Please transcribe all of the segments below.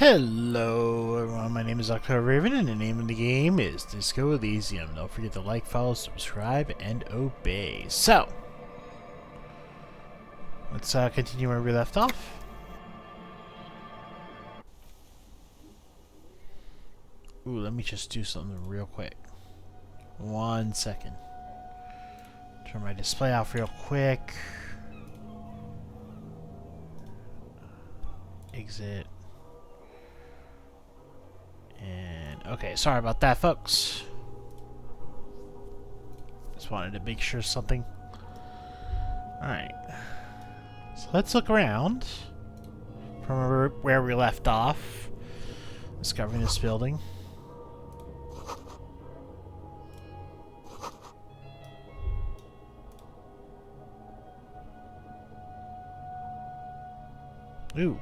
Hello everyone, my name is October Raven and the name of the game is Disco Elysium. Don't forget to like, follow, subscribe, and obey. So, let's continue where we left off. Ooh, let me just do something real quick. 1 second. Turn my display off real quick. Exit. And okay, sorry about that, folks. Just wanted to make sure something. Alright. So let's look around from where we left off. Discovering this building. Ooh.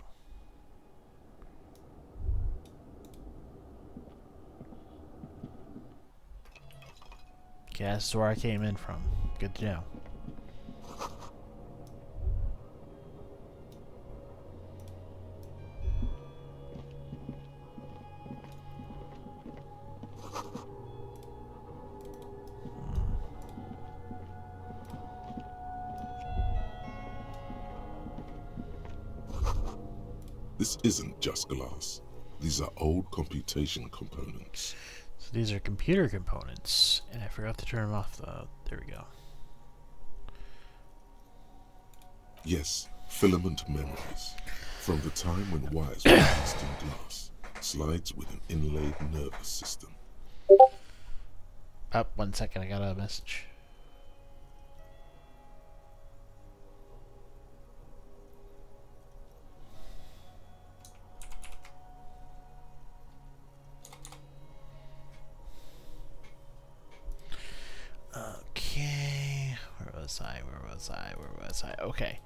Okay, that's where I came in from. Good to know. This isn't just glass. These are old computation components. So these are computer components, and I forgot to turn them off. There we go. Yes, filament memories. From the time when wires were placed in glass, slides with an inlaid nervous system. Oh, 1 second, I got a message. Okay, where was I? Okay.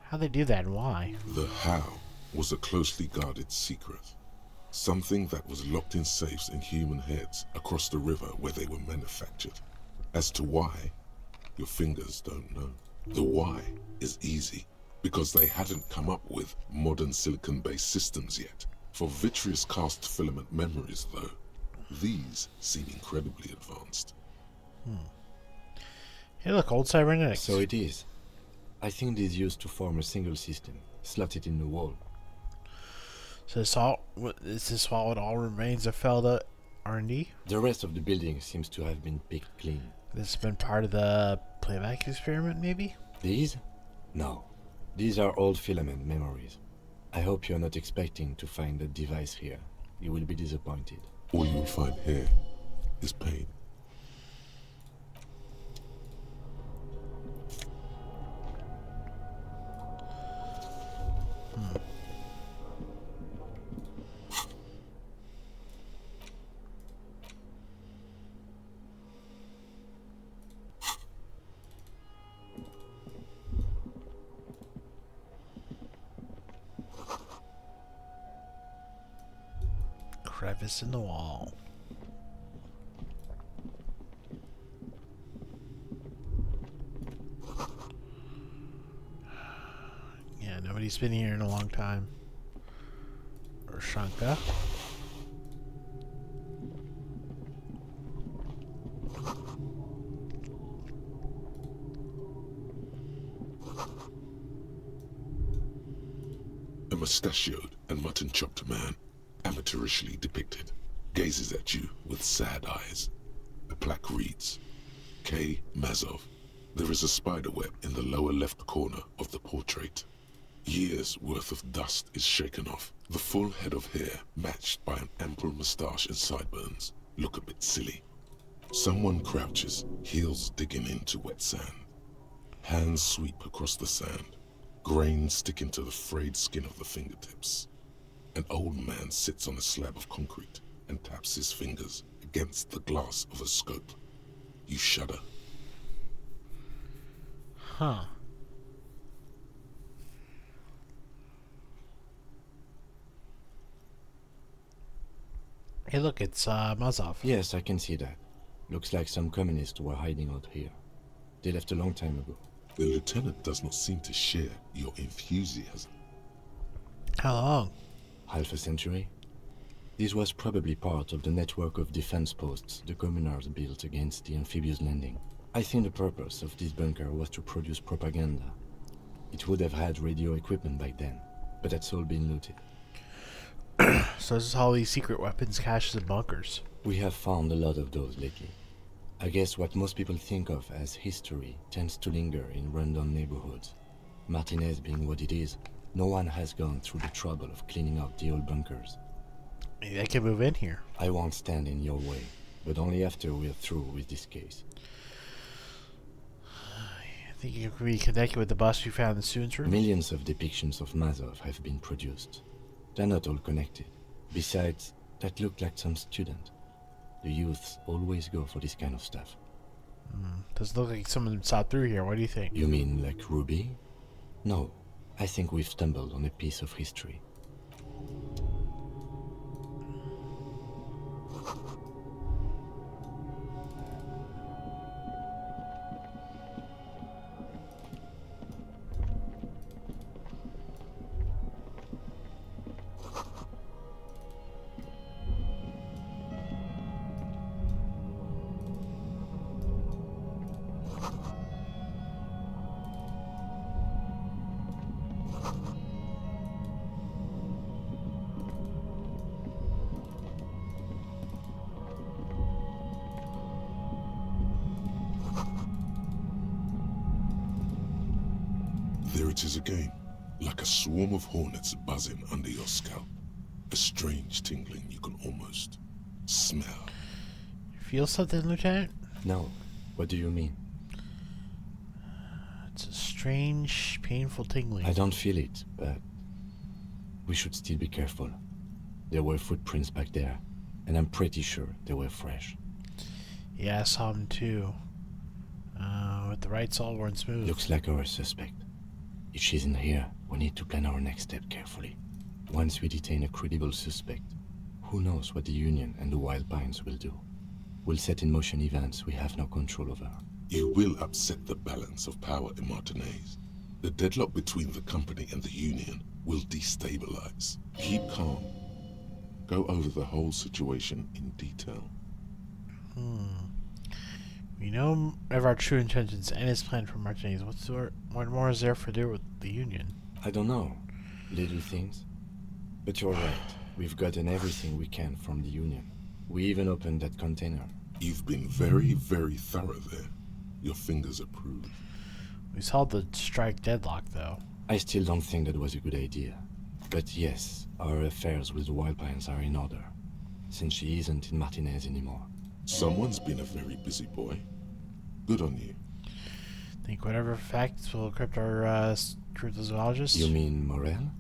How'd they do that and why? The how was a closely guarded secret. Something that was locked in safes in human heads across the river where they were manufactured. As to why, your fingers don't know. The why is easy, because they hadn't come up with modern silicon-based systems yet. For vitreous cast filament memories, though, these seem incredibly advanced. Hey, look, old cybernetics. So it is. I think it is used to form a single system, slotted in the wall. So is this what all remains of failed R&D? The rest of the building seems to have been picked clean. This has been part of the playback experiment, maybe? These? No. These are old filament memories. I hope you're not expecting to find a device here. You will be disappointed. All you'll find here is pain. Crevice in the wall. Yeah, nobody's been here in a long time. Or Shanka. A mustachioed and mutton-chopped man, amateurishly depicted, gazes at you with sad eyes. A plaque reads, K. Mazov. There is a spiderweb in the lower left corner of the portrait. Years' worth of dust is shaken off. The full head of hair, matched by an ample moustache and sideburns, look a bit silly. Someone crouches, heels digging into wet sand. Hands sweep across the sand. Grains stick into the frayed skin of the fingertips. An old man sits on a slab of concrete and taps his fingers against the glass of a scope. You shudder. Huh. Hey, look, it's Mazov. Yes, I can see that. Looks like some communists were hiding out here. They left a long time ago. The lieutenant does not seem to share your enthusiasm. How long? half a century? This was probably part of the network of defense posts the communards built against the amphibious landing. I think the purpose of this bunker was to produce propaganda. It would have had radio equipment back then, but that's all been looted. So this is all these secret weapons caches and bunkers. We have found a lot of those lately. I guess what most people think of as history tends to linger in rundown neighborhoods. Martinez being what it is, no one has gone through the trouble of cleaning out the old bunkers. Maybe they can move in here. I won't stand in your way, but only after we're through with this case. I think you could be connected with the bus we found in the students' room. Millions of depictions of Mazov have been produced. They're not all connected. Besides, that looked like some student. The youths always go for this kind of stuff. Doesn't look like someone saw through here. What do you think? You mean like Ruby? No, I think we've stumbled on a piece of history. There it is again, like a swarm of hornets buzzing under your scalp. A strange tingling you can almost smell. You feel something, Lieutenant? No, what do you mean? It's a strange, painful tingling. I don't feel it, but we should still be careful. There were footprints back there, and I'm pretty sure they were fresh. Yeah, I saw them too. With the right all worn smooth. Looks like our suspect. If she's in here, we need to plan our next step carefully. Once we detain a credible suspect, who knows what the Union and the Wild Pines will do. We'll set in motion events we have no control over. You will upset the balance of power in Martinez. The deadlock between the company and the Union will destabilize. Keep calm. Go over the whole situation in detail. We know of our true intentions and his plan for Martinez. What more is there for do with the Union? I don't know. Little things. But you're right. We've gotten everything we can from the Union. We even opened that container. You've been very, very thorough there. Your fingers approve. We saw the strike deadlock, though. I still don't think that was a good idea. But yes, our affairs with the Wild Pines are in order, since she isn't in Martinez anymore. Someone's been a very busy boy. Good on you. Think whatever facts will equip our cryptozoologist? You mean Morel?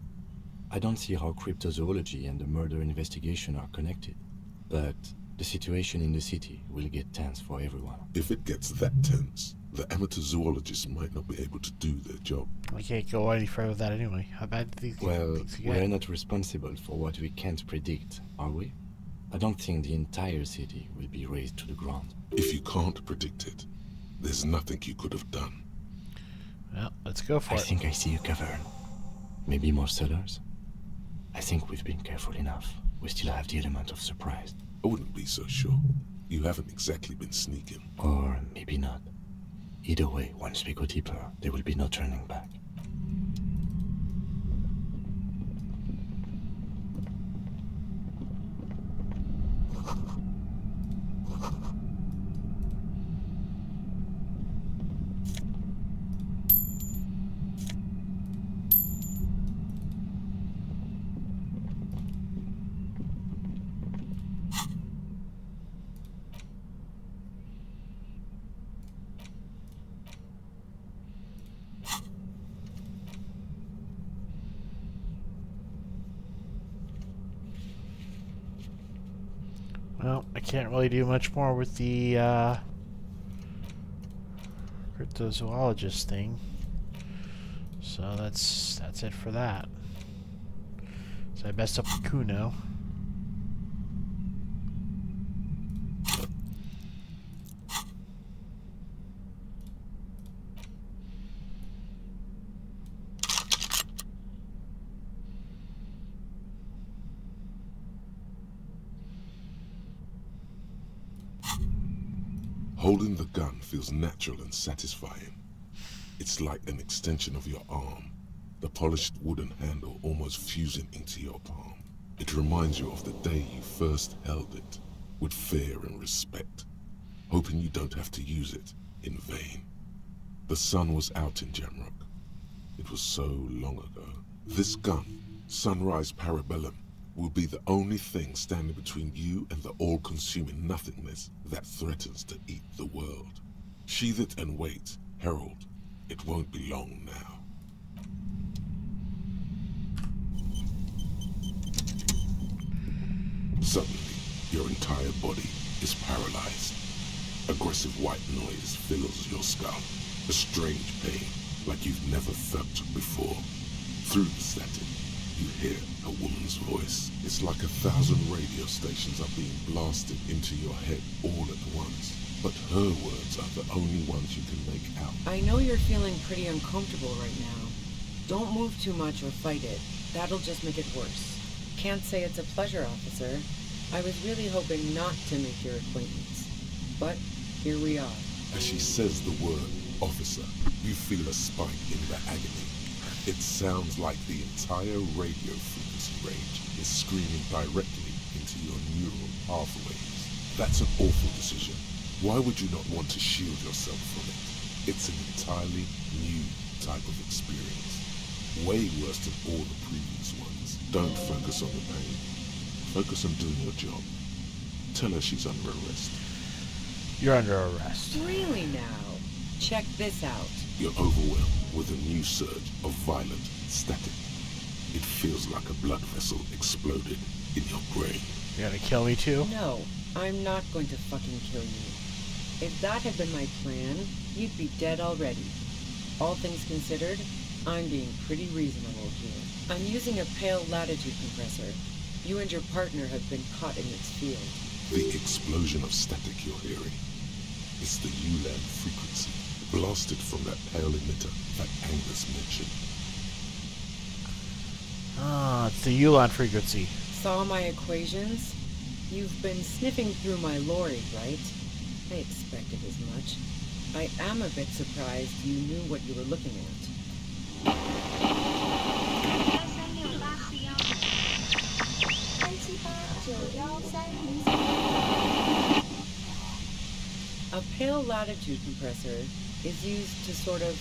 I don't see how cryptozoology and the murder investigation are connected. But the situation in the city will get tense for everyone. If it gets that tense, the amateur zoologists might not be able to do their job. We can't go any further with that anyway. How bad do these Well, things get? we're not responsible for what we can't predict, are we? I don't think the entire city will be razed to the ground. If you can't predict it, there's nothing you could have done. Well, let's go for I it. think I see a cavern. Maybe more cellars? I think we've been careful enough. We still have the element of surprise. I wouldn't be so sure. You haven't exactly been sneaking. Or maybe not. Either way, once we go deeper, there will be no turning back. Well, I can't really do much more with the cryptozoologist thing. So that's it for that. So I messed up with Kuno. Holding the gun feels natural and satisfying. It's like an extension of your arm, the polished wooden handle almost fusing into your palm. It reminds you of the day you first held it, with fear and respect, hoping you don't have to use it in vain. The sun was out in Jamrock. It was so long ago. This gun, Sunrise Parabellum, will be the only thing standing between you and the all-consuming nothingness that threatens to eat the world. Sheathe it and wait, Herald. It won't be long now. Suddenly, your entire body is paralyzed. Aggressive white noise fills your skull. A strange pain, like you've never felt before. Through the static, you hear a woman's voice. It's like 1,000 radio stations are being blasted into your head all at once. But her words are the only ones you can make out. I know you're feeling pretty uncomfortable right now. Don't move too much or fight it. That'll just make it worse. Can't say it's a pleasure, officer. I was really hoping not to make your acquaintance. But here we are. As she says the word, officer, you feel a spike in the agony. It sounds like the entire radio frequency range is screaming directly into your neural pathways. That's an awful decision. Why would you not want to shield yourself from it? It's an entirely new type of experience. Way worse than all the previous ones. Don't focus on the pain. Focus on doing your job. Tell her she's under arrest. You're under arrest. Really now? Check this out. You're overwhelmed with a new surge of violent static. It feels like a blood vessel exploded in your brain. You're gonna kill me too? No, I'm not going to fucking kill you. If that had been my plan, you'd be dead already. All things considered, I'm being pretty reasonable here. I'm using a pale latitude compressor. You and your partner have been caught in its field. The explosion of static you're hearing is the ULAN frequency, blasted from that pale emitter that Angus mentioned. Ah, it's the Ulan frequency. Saw my equations? You've been sniffing through my lorry, right? I expected as much. I am a bit surprised you knew what you were looking at. A pale latitude compressor is used to sort of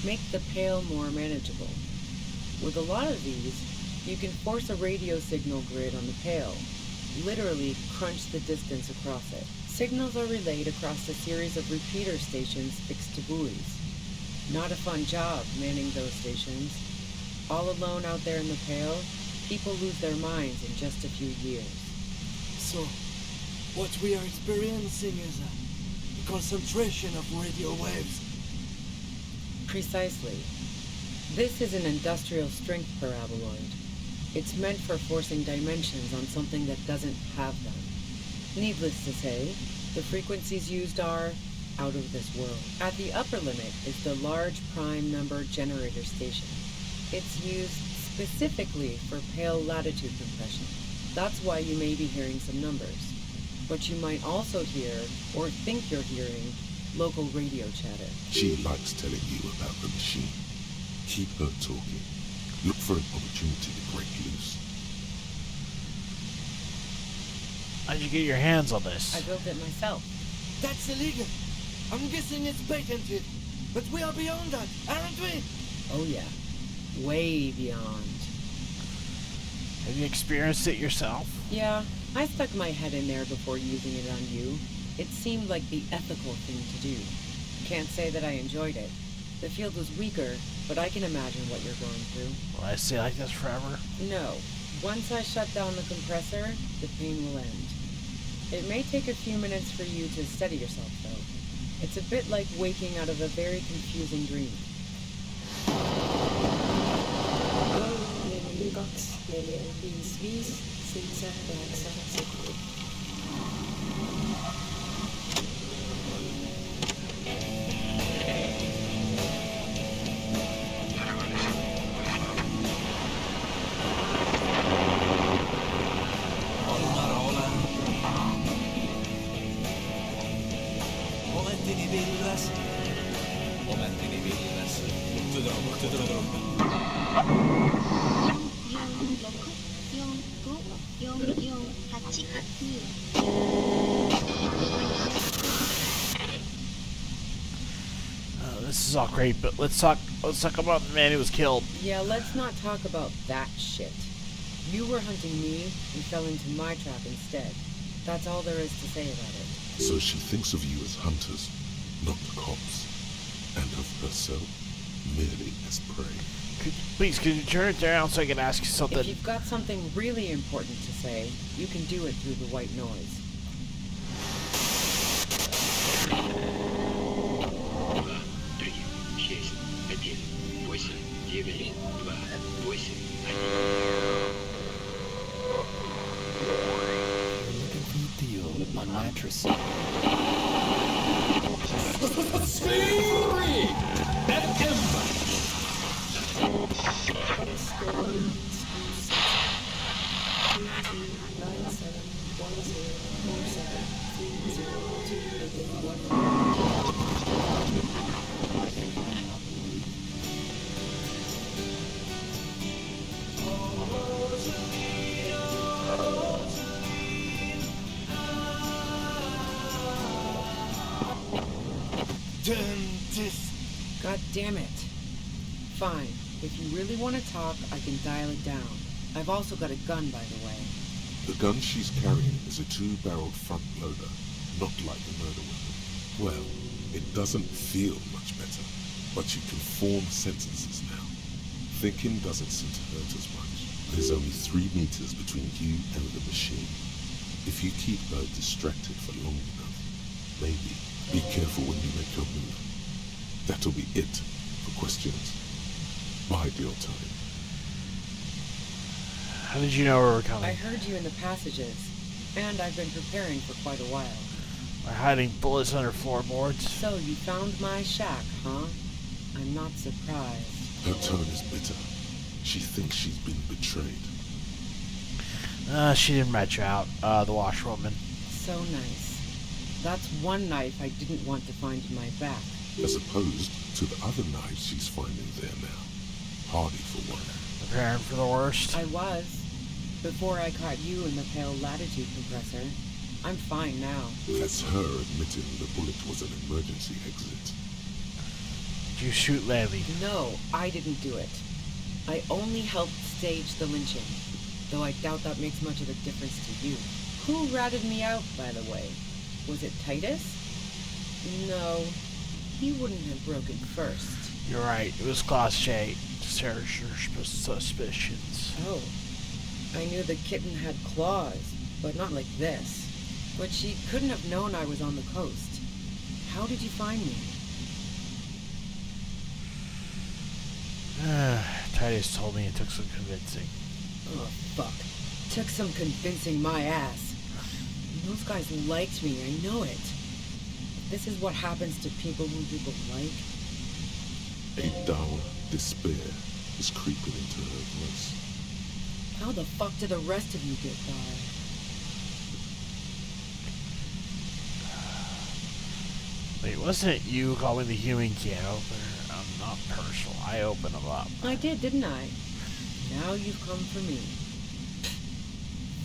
make the pale more manageable. With a lot of these, you can force a radio signal grid on the pale, literally crunch the distance across it. Signals are relayed across a series of repeater stations fixed to buoys. Not a fun job manning those stations. All alone out there in the pale, people lose their minds in just a few years. So, what we are experiencing is a concentration of radio waves. Precisely. This is an industrial strength paraboloid. It's meant for forcing dimensions on something that doesn't have them. Needless to say, the frequencies used are out of this world. At the upper limit is the large prime number generator station. It's used specifically for pale latitude compression. That's why you may be hearing some numbers. But you might also hear, or think you're hearing, local radio chatter. She likes telling you about the machine. Keep her talking. Look for an opportunity to break loose. How'd you get your hands on this? I built it myself. That's illegal. I'm guessing it's patented. But we are beyond that, aren't we? Oh yeah. Way beyond. Have you experienced it yourself? Yeah, I stuck my head in there before using it on you. It seemed like the ethical thing to do. Can't say that I enjoyed it. The field was weaker, but I can imagine what you're going through. Will I stay like this forever? No. Once I shut down the compressor, the pain will end. It may take a few minutes for you to steady yourself, though. It's a bit like waking out of a very confusing dream. 我们 all great, but let's talk about the man who was killed. Yeah, let's not talk about that shit. You were hunting me and fell into my trap instead. That's all there is to say about it. So she thinks of you as hunters, not cops, and of herself merely as prey. Please, could you turn it down so I can ask you something? If you've got something really important to say, you can do it through the white noise. Looking for a deal on mattress. Dentist. God damn it. Fine. If you really want to talk, I can dial it down. I've also got a gun, by the way. The gun she's carrying is a 2-barreled front loader, not like a murder weapon. Well, it doesn't feel much better, but you can form sentences now. Thinking doesn't seem to hurt as much. There's only 3 meters between you and the machine. If you keep her distracted for long enough, maybe. Be careful when you make your move. That'll be it for questions. Bide your time. How did you know we were coming? I heard you in the passages, and I've been preparing for quite a while. By hiding bullets under floorboards? So you found my shack, huh? I'm not surprised. Her tone is bitter. She thinks she's been betrayed. She didn't rat you out, the washwoman. So nice. That's one knife I didn't want to find in my back. As opposed to the other knives she's finding there now. Hardy for one. Preparing for the worst? I was. Before I caught you in the pale latitude compressor. I'm fine now. That's her admitting the bullet was an emergency exit. Did you shoot Lely? No, I didn't do it. I only helped stage the lynching. Though I doubt that makes much of a difference to you. Who ratted me out, by the way? Was it Titus? No, he wouldn't have broken first. You're right, it was Class J. Search your suspicions. Oh, I knew the kitten had claws, but not like this. But she couldn't have known I was on the coast. How did you find me? Titus told me it took some convincing. Oh, fuck. Took some convincing my ass. Those guys liked me, I know it. This is what happens to people whom people like. A dull despair is creeping into her voice. How the fuck did the rest of you get by? Wait, wasn't it you calling the human can opener? I'm not personal. I open them up. I did, didn't I? Now you've come for me.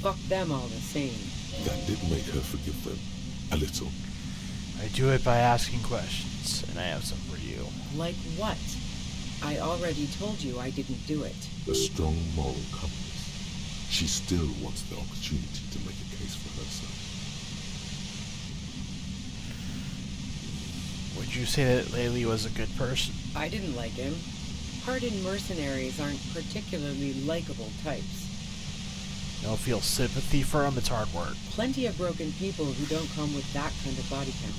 Fuck them all the same. That did make her forgive them. A little. I do it by asking questions, and I have some for you. Like what? I already told you I didn't do it. A strong moral compass. She still wants the opportunity to make a case for herself. Would you say that Laylee was a good person? I didn't like him. Hardened mercenaries aren't particularly likable types. You don't feel sympathy for him? It's hard work. Plenty of broken people who don't come with that kind of body count.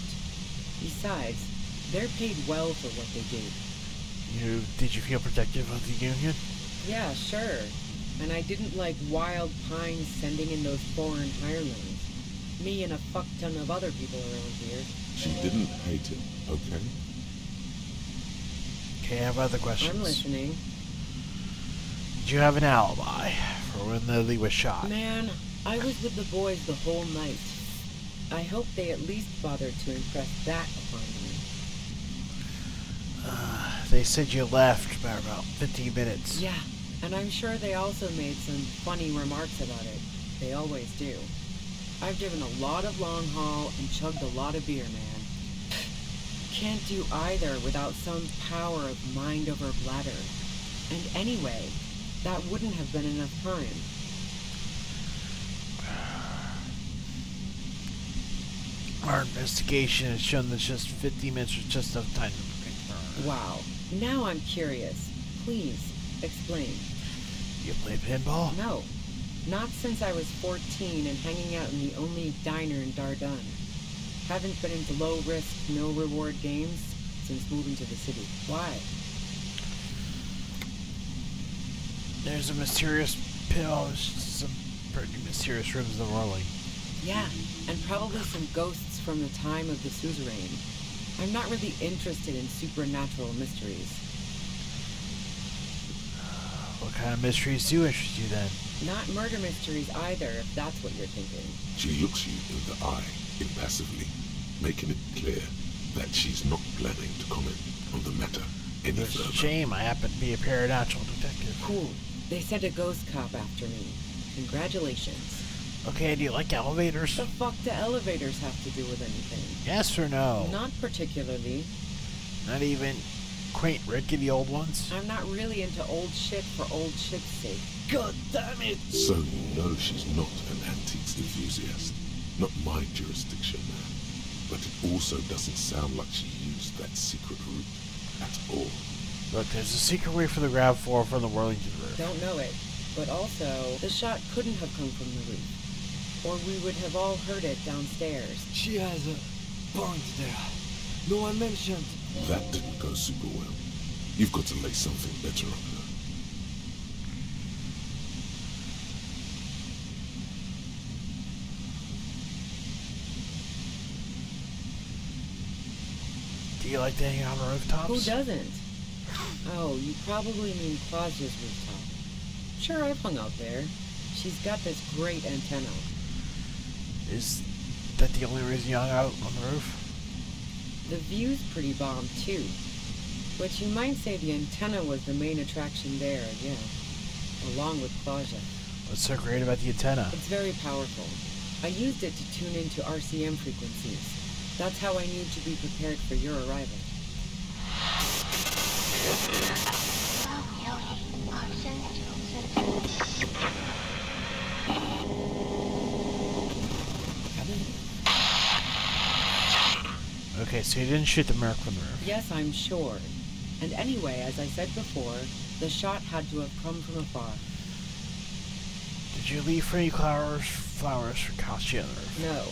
Besides, they're paid well for what they do. Did you feel protective of the Union? Yeah, sure. And I didn't like Wild Pines sending in those foreign hirelings. Me and a fuck ton of other people around here. She didn't hate him, okay? Okay, I have other questions. I'm listening. Did you have an alibi for when Lily was shot? Man, I was with the boys the whole night. I hope they at least bothered to impress that upon me. They said you left for about 15 minutes. Yeah, and I'm sure they also made some funny remarks about it. They always do. I've driven a lot of long haul and chugged a lot of beer, man. can't do either without some power of mind over bladder. And anyway, that wouldn't have been enough time. Our investigation has shown that just 50 minutes was just enough time to confirm. Wow. Now I'm curious. Please, explain. You play pinball? No. Not since I was 14 and hanging out in the only diner in Dardun. Haven't been into low-risk, no-reward games since moving to the city. Why? There's a mysterious pill. There's some pretty mysterious rooms in the whirling. Yeah, and probably some ghosts from the time of the suzerain. I'm not really interested in supernatural mysteries. What kind of mysteries do interest you then? Not murder mysteries either, if that's what you're thinking. She looks you in the eye, impassively, making it clear that she's not planning to comment on the matter any It's a further. shame I happen to be a paranormal detective. Cool. They sent a ghost cop after me. Congratulations. Okay, do you like elevators? The fuck do elevators have to do with anything? Yes or no? Not particularly. Not even quaint, rickety old ones? I'm not really into old shit for old shit's sake. God damn it! So you know she's not an antiques enthusiast. Not my jurisdiction, man. But it also doesn't sound like she used that secret route at all. Look, there's a secret way for the ground floor from the Whirlington roof. Don't know it. But also, the shot couldn't have come from the roof. Or we would have all heard it downstairs. She has a point there. No one mentioned. That didn't go super well. You've got to lay something better on her. Do you like to hang out on rooftops? Who doesn't? Oh, you probably mean Claudia's rooftop. Sure, I've hung out there. She's got this great antenna. Is that the only reason you hung out on the roof? The view's pretty bomb, too. But you might say the antenna was the main attraction there, yeah. Along with Claudia. What's so great about the antenna? It's very powerful. I used it to tune into RCM frequencies. That's how I knew to be prepared for your arrival. Okay, so you didn't shoot the Merc from the roof. Yes, I'm sure. And anyway, as I said before, the shot had to have come from afar. Did you leave for any flowers for Kashi on the roof? No.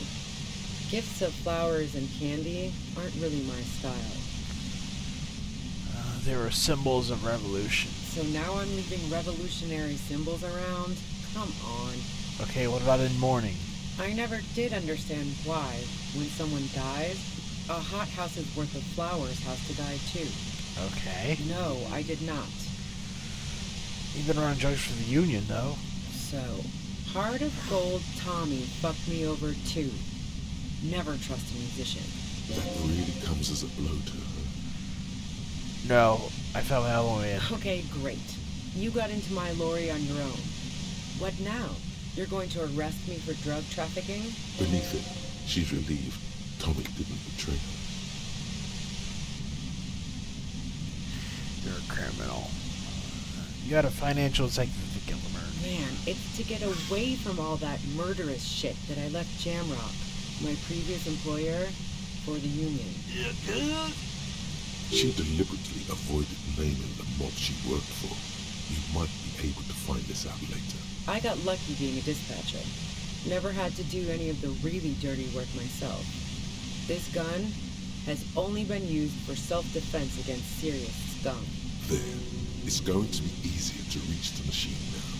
Gifts of flowers and candy aren't really my style. They were symbols of revolution. So now I'm leaving revolutionary symbols around? Come on. Okay, what about in mourning? I never did understand why, when someone dies, a hothouse's worth of flowers has to die too. Okay. No, I did not. You've been around drugs for the Union, though. So, Heart of Gold Tommy fucked me over too. Never trust a musician. That really comes as a blow to her. No, I found my own way in. Okay, great. You got into my lorry on your own. What now? You're going to arrest me for drug trafficking? Beneath it, she's relieved Tommy didn't betray her. You're a criminal. You had a financial incentive to kill the murder. Man, it's to get away from all that murderous shit that I left Jamrock, my previous employer, for the Union. She deliberately avoided naming the mob she worked for. You might be able to find this out later. I got lucky being a dispatcher. Never had to do any of the really dirty work myself. This gun has only been used for self-defense against serious scum. There. It's going to be easier to reach the machine now.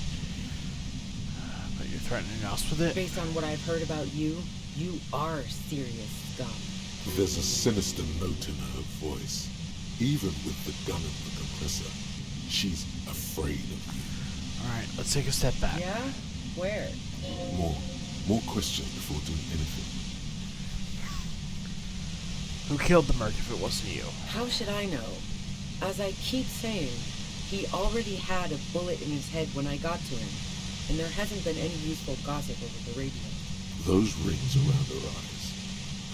But you're threatening us with it? Based on what I've heard about you, you are serious scum. There's a sinister note in her voice. Even with the gun and the compressor, she's afraid of you. Alright, let's take a step back. Yeah? Where? More questions before doing anything. Who killed the Merc if it wasn't you? How should I know? As I keep saying, he already had a bullet in his head when I got to him, and there hasn't been any useful gossip over the radio. Those rings around her eyes,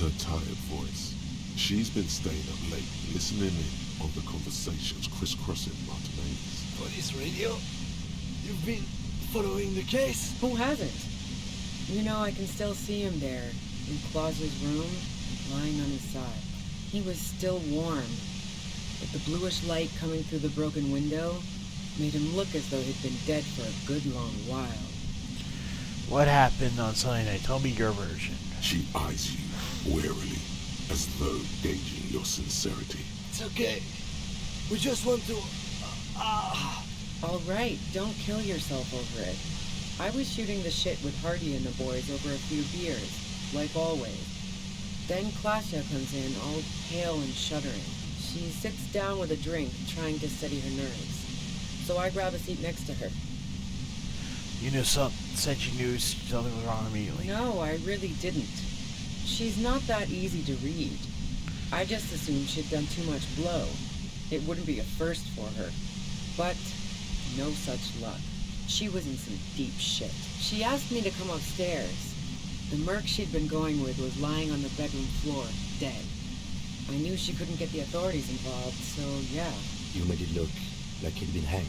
her tired voice, She's been staying up late, listening in on the conversations crisscrossing Martinez. Police radio? You've been following the case? Who hasn't? You know, I can still see him there, in Claus's room, lying on his side. He was still warm, but the bluish light coming through the broken window made him look as though he'd been dead for a good long while. What happened on Sunday night? Tell me your version. She eyes you warily, as though gauging your sincerity. It's okay. We just want to... All right, don't kill yourself over it. I was shooting the shit with Hardy and the boys over a few beers, like always. Then Klasha comes in, all pale and shuddering. She sits down with a drink, trying to steady her nerves. So I grab a seat next to her. You knew said you knew something was wrong immediately. No, I really didn't. She's not that easy to read. I just assumed she'd done too much blow. It wouldn't be a first for her. But no such luck. She was in some deep shit. She asked me to come upstairs. The merc she'd been going with was lying on the bedroom floor, dead. I knew she couldn't get the authorities involved, so yeah. You made it look like he'd been hanged.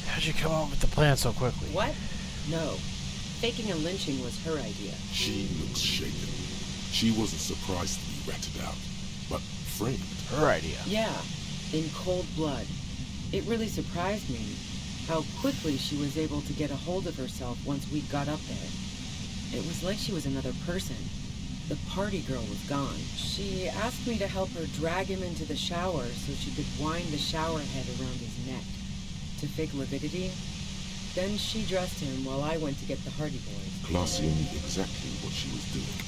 How'd you come up with the plan so quickly? What? No. Faking a lynching was her idea. She looks shaken. She wasn't surprised to be ratted out, but framed. Her idea. Yeah, in cold blood. It really surprised me how quickly she was able to get a hold of herself once we got up there. It was like she was another person. The party girl was gone. She asked me to help her drag him into the shower so she could wind the shower head around his neck to fake lividity. Then she dressed him while I went to get the Hardy boys. Glacia knew exactly what she was doing.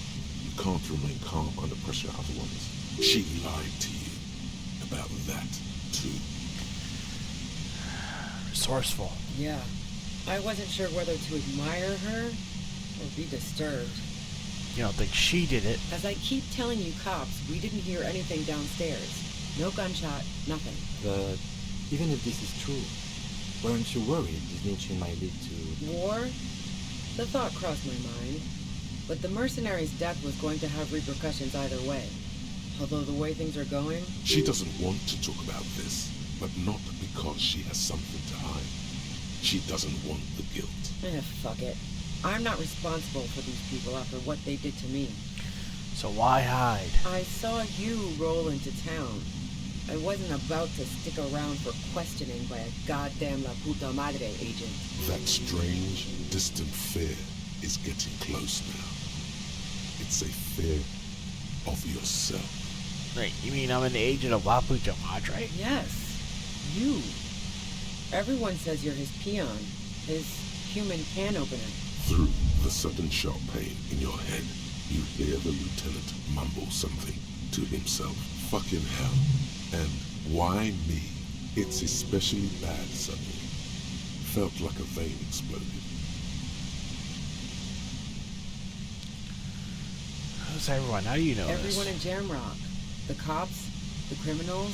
You can't remain calm under pressure otherwise. She lied to you about that, too. Resourceful. Yeah. I wasn't sure whether to admire her or be disturbed. You don't think she did it? As I keep telling you cops, we didn't hear anything downstairs. No gunshot, nothing. But even if this is true, weren't you worried this lynching might lead to... War? The thought crossed my mind. But the mercenary's death was going to have repercussions either way. Although the way things are going... She doesn't want to talk about this, but not because she has something to hide. She doesn't want the guilt. Fuck it. I'm not responsible for these people after what they did to me. So why hide? I saw you roll into town. I wasn't about to stick around for questioning by a goddamn La Puta Madre agent. That strange, distant fear is getting close now. It's a fear of yourself. Wait, you mean I'm an agent of La Puta Madre? Yes. You. Everyone says you're his peon. His human can opener. Through the sudden sharp pain in your head, you hear the lieutenant mumble something to himself. Fucking hell. And why me? It's especially bad suddenly. Felt like a vein exploded. Who's everyone? How do you know Everyone this? in Jamrock. The cops, the criminals.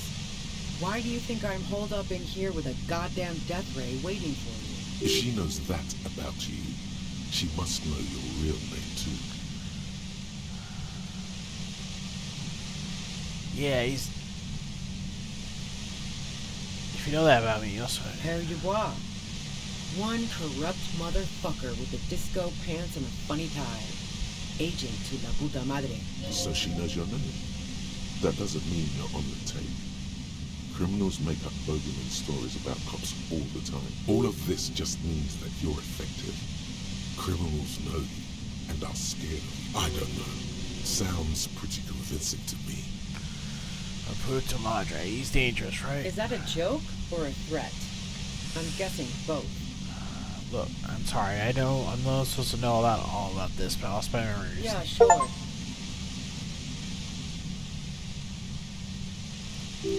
Why do you think I'm holed up in here with a goddamn death ray waiting for you? If she knows that about you, she must know your real name too. Yeah, he's... If you know that about me, you also... Harry Dubois. One corrupt motherfucker with the disco pants and a funny tie. Agent to La Puta Madre. So she knows your name. That doesn't mean you're on the tape. Criminals make up bogeyman stories about cops all the time. All of this just means that you're effective. Criminals know you and are scared of you. I don't know. Sounds pretty convincing to me. La Puta Madre, he's dangerous, right? Is that a joke or a threat? I'm guessing both. Look, I'm sorry, I know I'm not supposed to know all about this, but I'll spend memories. Yeah, sure.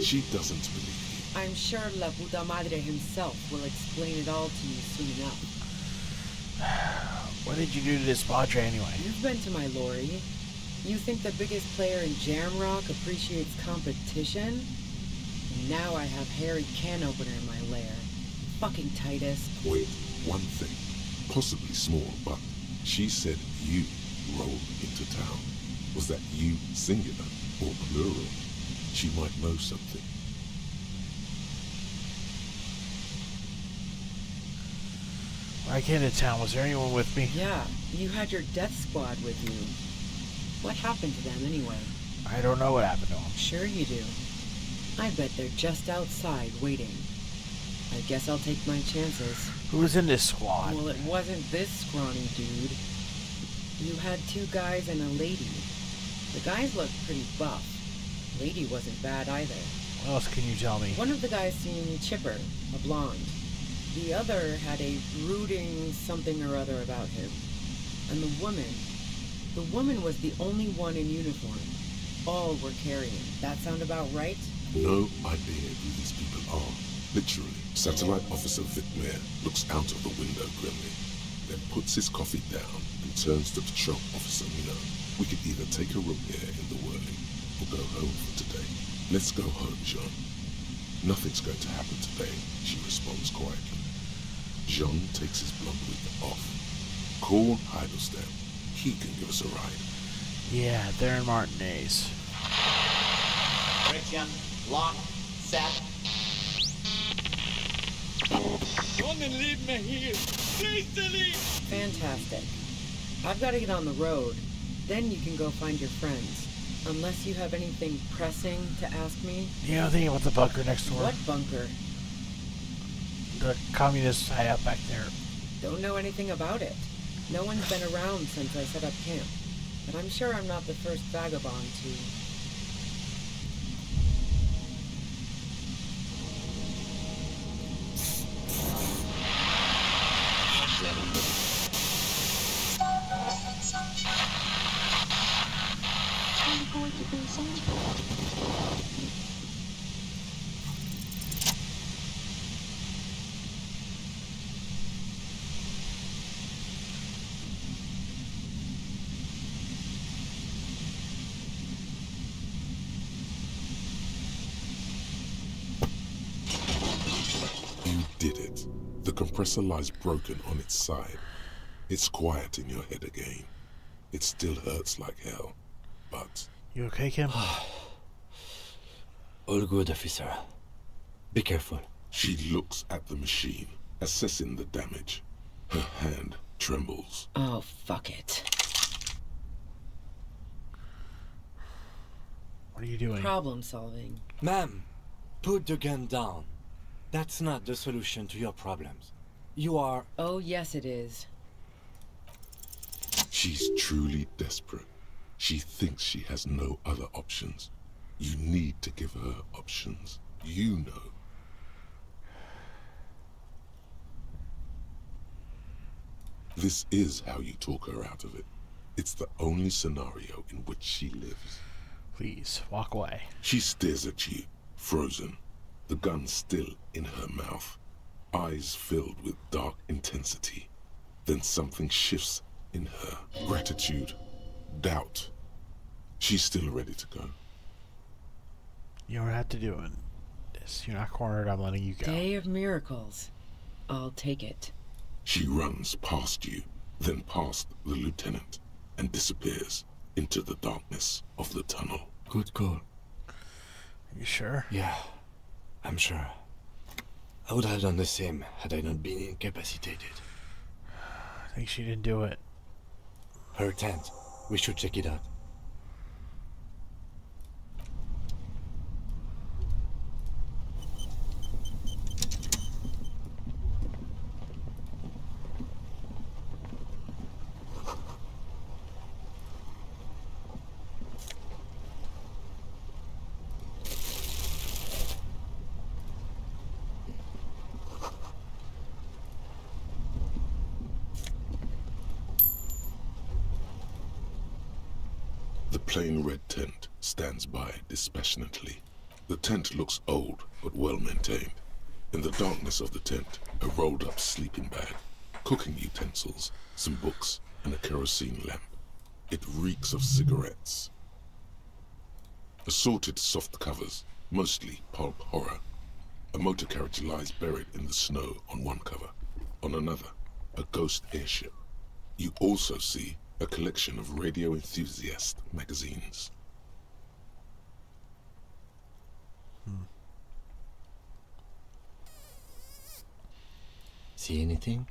She doesn't believe you. I'm sure La Puta Madre himself will explain it all to you soon enough. What did you do to this Madre anyway? You've been to my lorry. You think the biggest player in Jamrock appreciates competition? And now I have Harry Can Opener in my lair. Fucking Titus. Wait, one thing. Possibly small, but she said you rolled into town. Was that you singular or plural? She might know something. When I came to town, was there anyone with me? Yeah, you had your death squad with you. What happened to them anyway? I don't know what happened to them. Sure you do. I bet they're just outside waiting. I guess I'll take my chances. Who was in this squad? Well, it wasn't this scrawny dude. You had 2 guys and a lady. The guys looked pretty buff. Lady wasn't bad either. What else can you tell me? One of the guys seemed chipper, a blonde. The other had a brooding something or other about him. And the woman was the only one in uniform. All were carrying. That sound about right? No idea who these people are. Literally, Satellite Officer Vitmere looks out of the window grimly, then puts his coffee down and turns to Patrol Officer Mino. We could either take a room here in the whirling or go home for today. Let's go home, Jean. Nothing's going to happen today, she responds quietly. Jean takes his blunt wig off. Call Heidelstein. He can give us a ride. Yeah, they're in Martinez. Friction, lock, set. Don't leave me here! Hastily! Fantastic. I've got to get on the road. Then you can go find your friends. Unless you have anything pressing to ask me. You know, thinking about the bunker next door. What bunker? The communist hideout back there. Don't know anything about it. No one's been around since I set up camp. But I'm sure I'm not the first vagabond to... You did it. The compressor lies broken on its side. It's quiet in your head again. It still hurts like hell, but... You okay, Kim? All good, officer. Be careful. She looks at the machine, assessing the damage. Her hand trembles. Oh, fuck it. What are you doing? Problem solving. Ma'am, put the gun down. That's not the solution to your problems. You are... Oh, yes it is. She's truly desperate. She thinks she has no other options. You need to give her options. You know. This is how you talk her out of it. It's the only scenario in which she lives. Please, walk away. She stares at you, frozen, the gun still in her mouth, eyes filled with dark intensity. Then something shifts in her. Gratitude, doubt. She's still ready to go. You don't have to do it. You're not cornered, I'm letting you go. Day of miracles. I'll take it. She runs past you, then past the lieutenant, and disappears into the darkness of the tunnel. Good call. You sure? Yeah, I'm sure. I would have done the same had I not been incapacitated. I think she didn't do it. Her tent. We should check it out. The plain red tent stands by dispassionately. The tent looks old, but well maintained. In the darkness of the tent, a rolled up sleeping bag, cooking utensils, some books, and a kerosene lamp. It reeks of cigarettes. Assorted soft covers, mostly pulp horror. A motor carriage lies buried in the snow on one cover. On another, a ghost airship. You also see A collection of radio enthusiast magazines. See anything?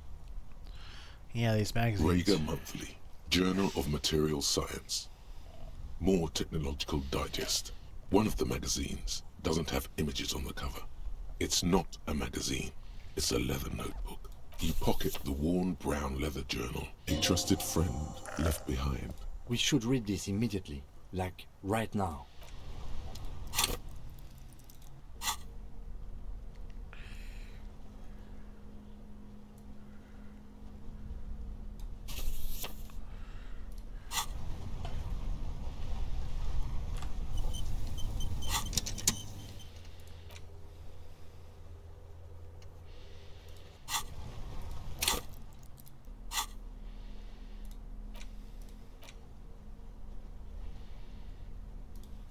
Yeah, these magazines. Rager Monthly, Journal of Material Science. More Technological Digest. One of the magazines doesn't have images on the cover. It's not a magazine, it's a leather notebook. You pocket the worn brown leather journal a trusted friend left behind. We should read this immediately, like right now.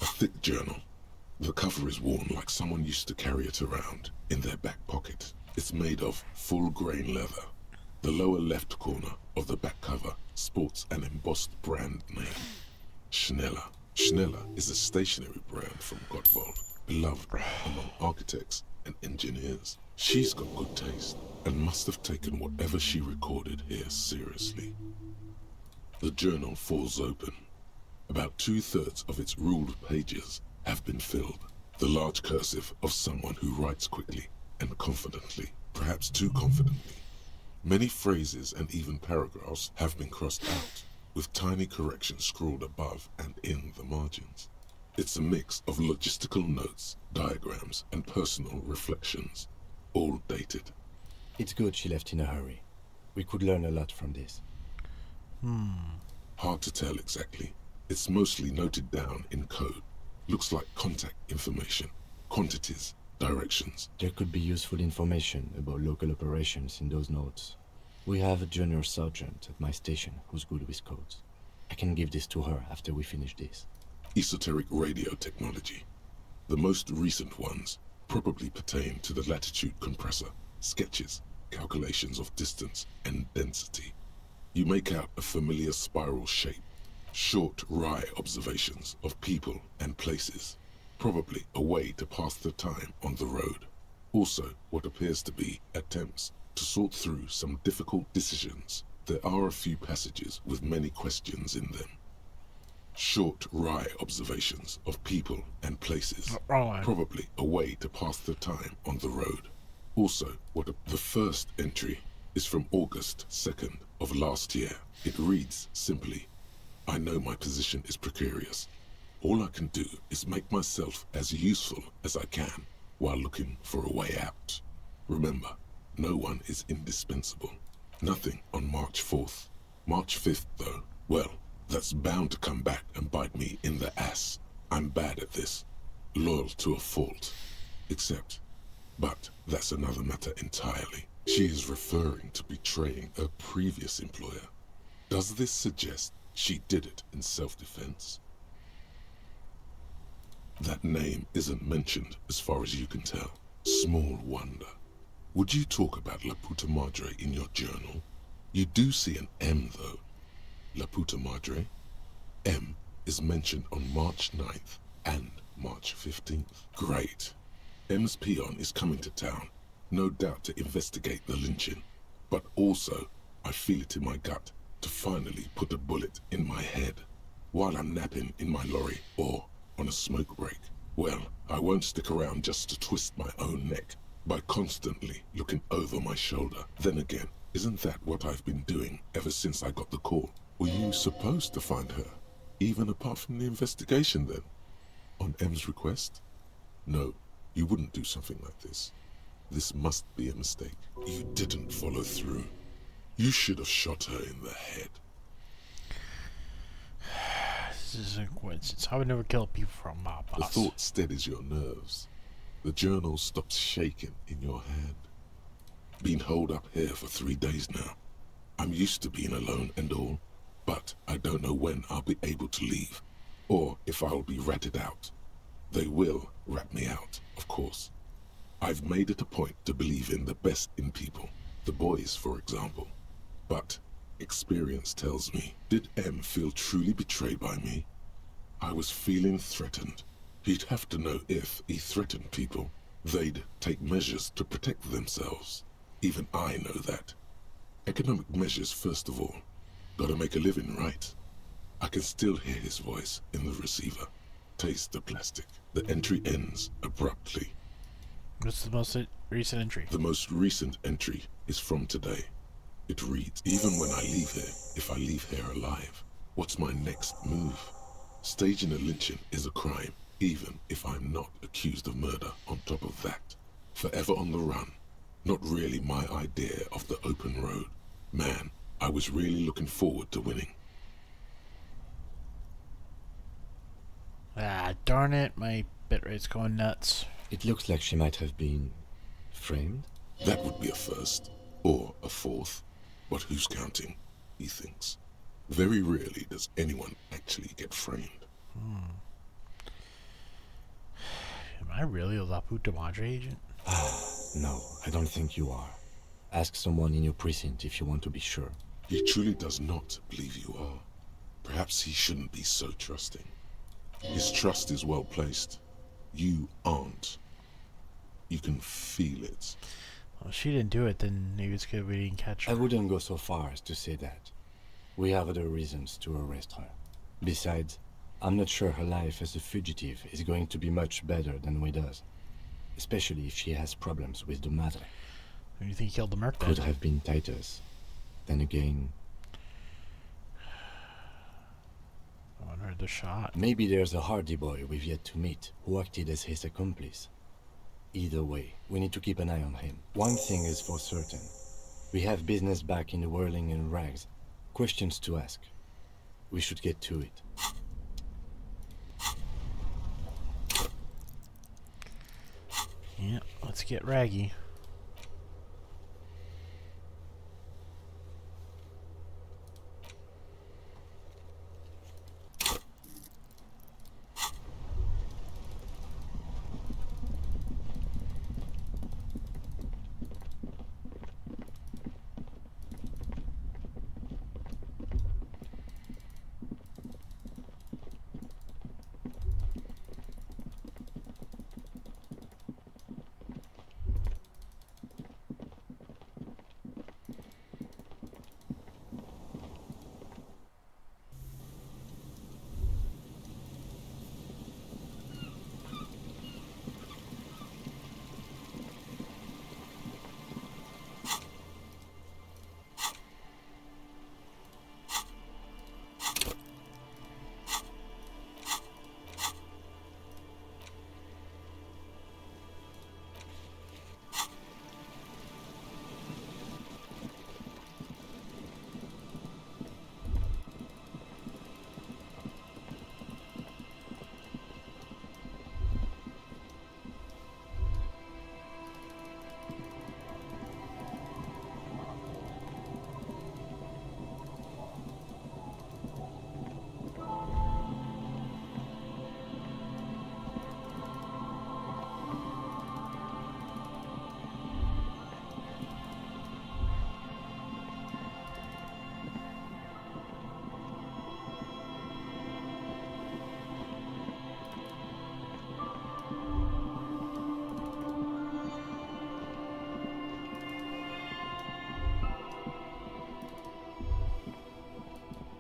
A thick journal. The cover is worn like someone used to carry it around in their back pocket. It's made of full-grain leather. The lower left corner of the back cover sports an embossed brand name. Schneller. Schneller is a stationery brand from Gottwald, beloved among architects and engineers. She's got good taste and must have taken whatever she recorded here seriously. The journal falls open. About 2/3 of its ruled pages have been filled. The large cursive of someone who writes quickly and confidently, perhaps too confidently. Many phrases and even paragraphs have been crossed out, with tiny corrections scrawled above and in the margins. It's a mix of logistical notes, diagrams, and personal reflections, all dated. It's good she left in a hurry. We could learn a lot from this. Hard to tell exactly. It's mostly noted down in code. Looks like contact information, quantities, directions. There could be useful information about local operations in those notes. We have a junior sergeant at my station who's good with codes. I can give this to her after we finish this. Esoteric radio technology. The most recent ones probably pertain to the latitude compressor, sketches, calculations of distance and density. You make out a familiar spiral shape. Short, wry observations of people and places, probably a way to pass the time on the road. Also, what appears to be attempts to sort through some difficult decisions. There are a few passages with many questions in them. Short, wry observations of people and places, probably a way to pass the time on the road. Also, the first entry is from August 2nd of last year. It reads simply, I know my position is precarious. All I can do is make myself as useful as I can while looking for a way out. Remember, no one is indispensable. Nothing on March 4th. March 5th, though, well, that's bound to come back and bite me in the ass. I'm bad at this. Loyal to a fault. But that's another matter entirely. She is referring to betraying her previous employer. Does this suggest she did it in self-defense? That name isn't mentioned as far as you can tell. Small wonder. Would you talk about La Puta Madre in your journal? You do see an M, though. La Puta Madre. M is mentioned on March 9th and March 15th. Great. M's peon is coming to town, no doubt to investigate the lynching. But also, I feel it in my gut to finally put a bullet in my head while I'm napping in my lorry or on a smoke break. Well, I won't stick around just to twist my own neck by constantly looking over my shoulder. Then again, isn't that what I've been doing ever since I got the call? Were you supposed to find her, even apart from the investigation then? On M's request? No, you wouldn't do something like this. This must be a mistake. You didn't follow through. You should have shot her in the head. This is a coincidence. I would never kill people for a mob boss. The thought steadies your nerves. The journal stops shaking in your hand. Been holed up here for 3 days now. I'm used to being alone and all, but I don't know when I'll be able to leave, or if I'll be ratted out. They will rat me out, of course. I've made it a point to believe in the best in people, the boys, for example. But Experience tells me. Did M feel truly betrayed by me? I was feeling threatened. He'd have to know if he threatened people, they'd take measures to protect themselves. Even I know that. Economic measures first of all. Gotta make a living, right? I can still hear his voice in the receiver. Taste the plastic. The entry ends abruptly. What's the most recent entry? The most recent entry is from today. It reads, even when I leave here, if I leave here alive, what's my next move? Staging a lynching is a crime, even if I'm not accused of murder on top of that. Forever on the run. Not really my idea of the open road. Man, I was really looking forward to winning. Ah, darn it, my bitrate's going nuts. It looks like she might have been framed. That would be a first, or a fourth. But who's counting, he thinks. Very rarely does anyone actually get framed. Am I really a Laputa Madre agent? No, I don't think you are. Ask someone in your precinct if you want to be sure. He truly does not believe you are. Perhaps he shouldn't be so trusting. His trust is well placed. You aren't. You can feel it. Well, if she didn't do it, then maybe it's good we didn't catch her. I wouldn't go so far as to say that. We have other reasons to arrest her. Besides, I'm not sure her life as a fugitive is going to be much better than Weda's. Especially if she has problems with the matter. Who do you think killed the merc then? Could have been Titus. Then again, I wonder the shot. maybe there's a hardy boy we've yet to meet who acted as his accomplice. Either way, we need to keep an eye on him. One thing is for certain. We have business back in the whirling and rags. Questions to ask. We should get to it. Yeah, let's get raggy.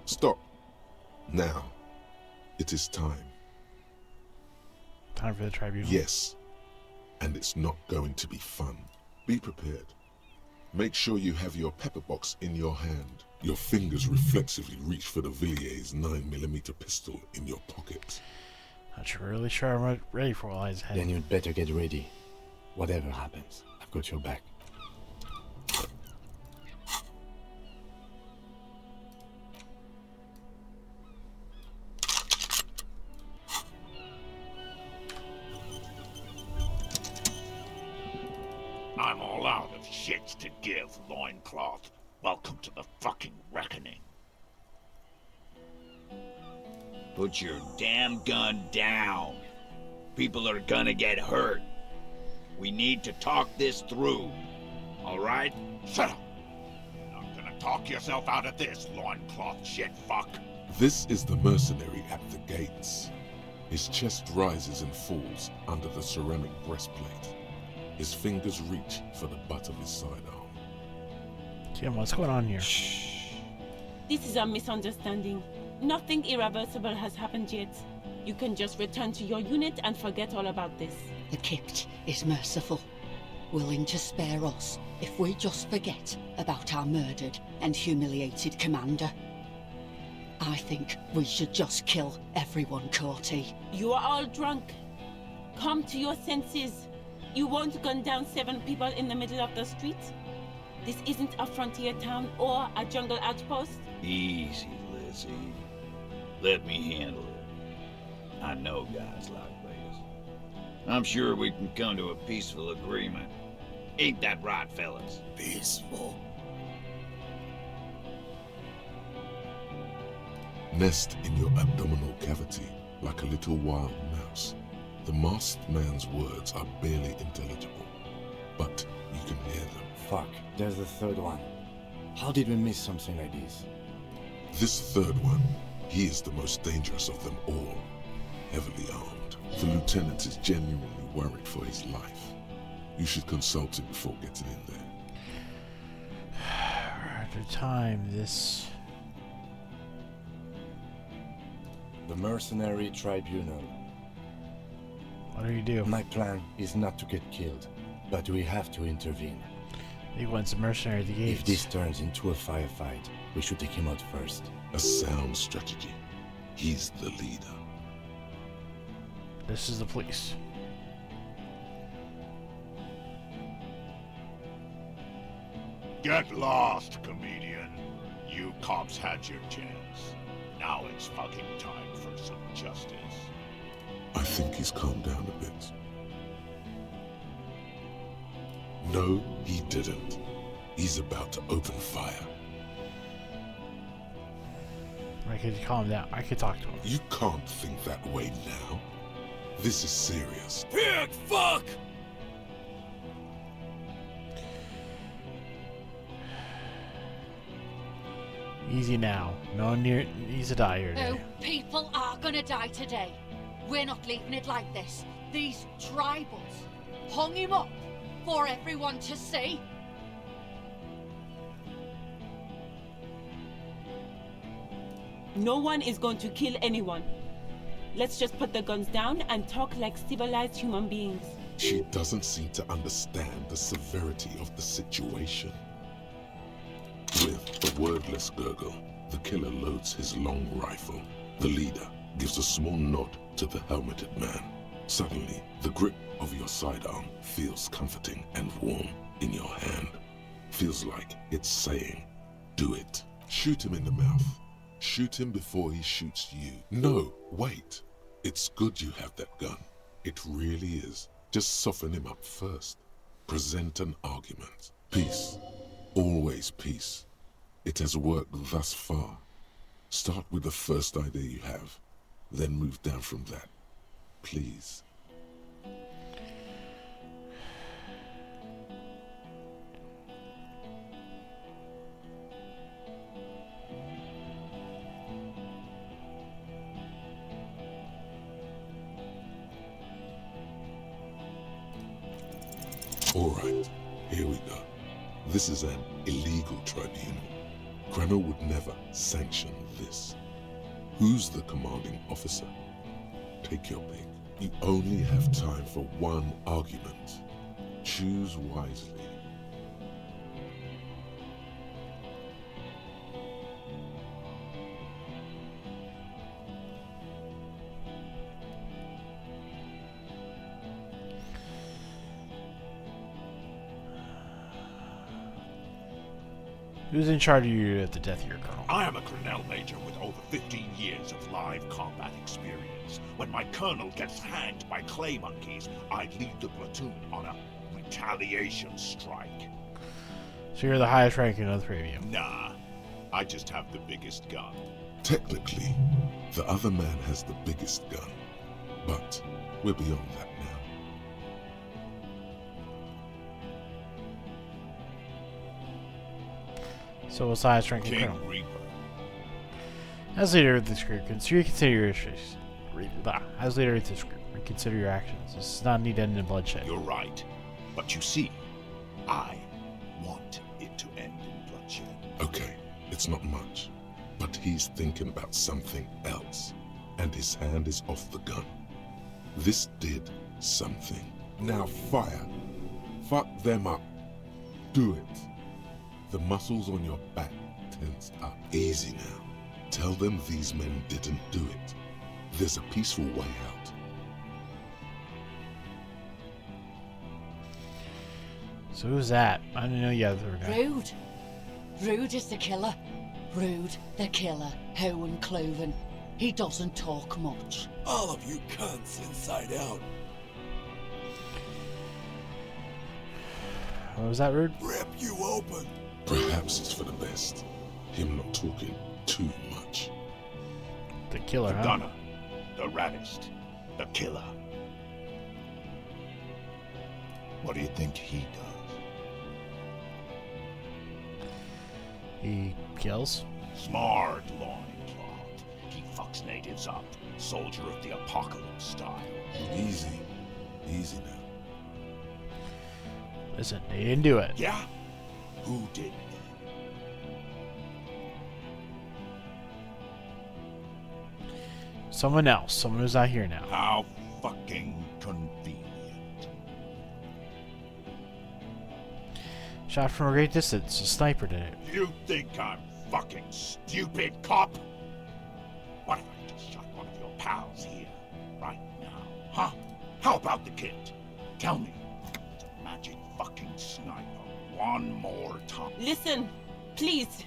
Stop. Now. It is time. Time for the tribunal. Yes. And it's not going to be fun. Be prepared. Make sure you have your pepper box in your hand. Your fingers reflexively reach for the Villiers 9mm pistol in your pocket. Not really sure I'm ready for all eyes ahead. Then you'd better get ready. Whatever happens, I've got your back. I'm all out of shits to give, loincloth. Welcome to the fucking reckoning. Put your damn gun down. People are gonna get hurt. We need to talk this through. All right? Shut up. I'm not gonna Talk yourself out of this, loincloth shit fuck. This is the mercenary at the gates. His chest rises and falls under the ceramic breastplate. His fingers reach for the butt of his sidearm. Tim, what's going on here? This is a misunderstanding. Nothing irreversible has happened yet. You can just return to your unit and forget all about this. The Kypt is merciful, willing to spare us if we just forget about our murdered and humiliated commander. I think we should just kill everyone, Corty. You are all drunk. Come to your senses. You won't gun down 7 people in the middle of the street. This isn't a frontier town or a jungle outpost. Easy, Lizzie. Let me handle it. I know guys like this. I'm sure we can come to a peaceful agreement. Ain't that right, fellas? Peaceful. Nest in your abdominal cavity like a little wild mouse. The masked man's words are barely intelligible, but you can hear them. Fuck, there's the third one. How did we miss something like this? This third one, he is the most dangerous of them all. Heavily armed. The lieutenant is genuinely worried for his life. You should consult him before getting in there. At the time, this... The Mercenary Tribunal. What do you do? My plan is not to get killed, but we have to intervene. He wants a mercenary at the gates. If this turns into a firefight, we should take him out first. A sound strategy. He's the leader. This is the police. Get lost, comedian. You cops had your chance. Now it's fucking time for some justice. I think he's calmed down a bit. No, he didn't. He's about to open fire. I could calm down. I could talk to him. You can't think that way now. This is serious. Pig fuck! Easy now. No one needs to die here Oh, today. people are gonna die today. We're not leaving it like this. These tribals hung him up for everyone to see. No one is going to kill anyone. Let's just put the guns down and talk like civilized human beings. She doesn't seem to understand the severity of the situation. With a wordless gurgle, the killer loads his long rifle. The leader gives a small nod to the helmeted man. Suddenly, the grip of your sidearm feels comforting and warm in your hand. Feels like it's saying, do it. Shoot him in the mouth. Shoot him before he shoots you. No, wait. It's good you have that gun. It really is. Just soften him up first. Present an argument. Peace. Always peace. It has worked thus far. Start with the first idea you have, then move down from that. Please. All right, here we go. This is an illegal tribunal. Granor would never sanction this. Who's the commanding officer? Take your pick. You only have time for one argument. Choose wisely. Who's in charge of you at the death of your colonel? I am a Grinnell Major with over 15 years of live combat experience. When my colonel gets hanged by clay monkeys, I lead the platoon on a retaliation strike. So you're the highest ranking of the three of you. Nah, I just have the biggest gun. Technically, the other man has the biggest gun, but we're beyond that now. So was high strength King criminal. Reaper. As leader of this group, reconsider your issues. As leader of this group, reconsider your actions. This does not need to end in bloodshed. You're right. But you see, I want it to end in bloodshed. Okay, it's not much, but he's thinking about something else, and his hand is off the gun. This did something. Now fire. Fuck them up. Do it. The muscles on your back tense up. Easy now. Tell them these men didn't do it. There's a peaceful way out. So who's that? I didn't know you other guy. Rude. Rude is the killer. Rude, the killer. Owen Cloven. He doesn't talk much. All of you cunts inside out. What was that, Rude? Rip you open. Perhaps it's for the best. Him not talking too much. The killer, The huh? gunner, the raddest, the killer. What do you think he does? He kills. Smart loincloth. He fucks natives up. Soldier of the apocalypse style. Easy. Easy now. Listen, they didn't do it. Yeah? Who did then? Someone else. Someone who's not here now. How fucking convenient. Shot from a great distance. A sniper did it. You think I'm fucking stupid, cop? What if I just shot one of your pals here, right now, huh? How about the kid? Tell me, it's a magic fucking sniper one more time. Listen, please.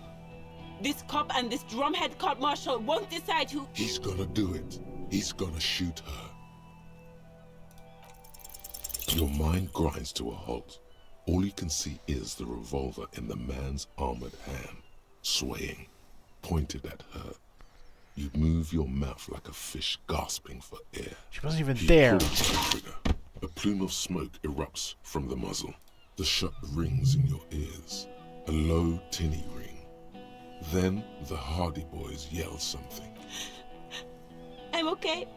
This cop and this drumhead cop marshal won't decide who. He's gonna do it. He's gonna shoot her. Your mind grinds to a halt. All you can see is the revolver in the man's armored hand, swaying, pointed at her. You move your mouth like a fish gasping for air. She wasn't even He there. pulls the trigger. A plume of smoke erupts from the muzzle. The shot rings in your ears. A low, tinny ring. Then the Hardy Boys yell something. I'm okay.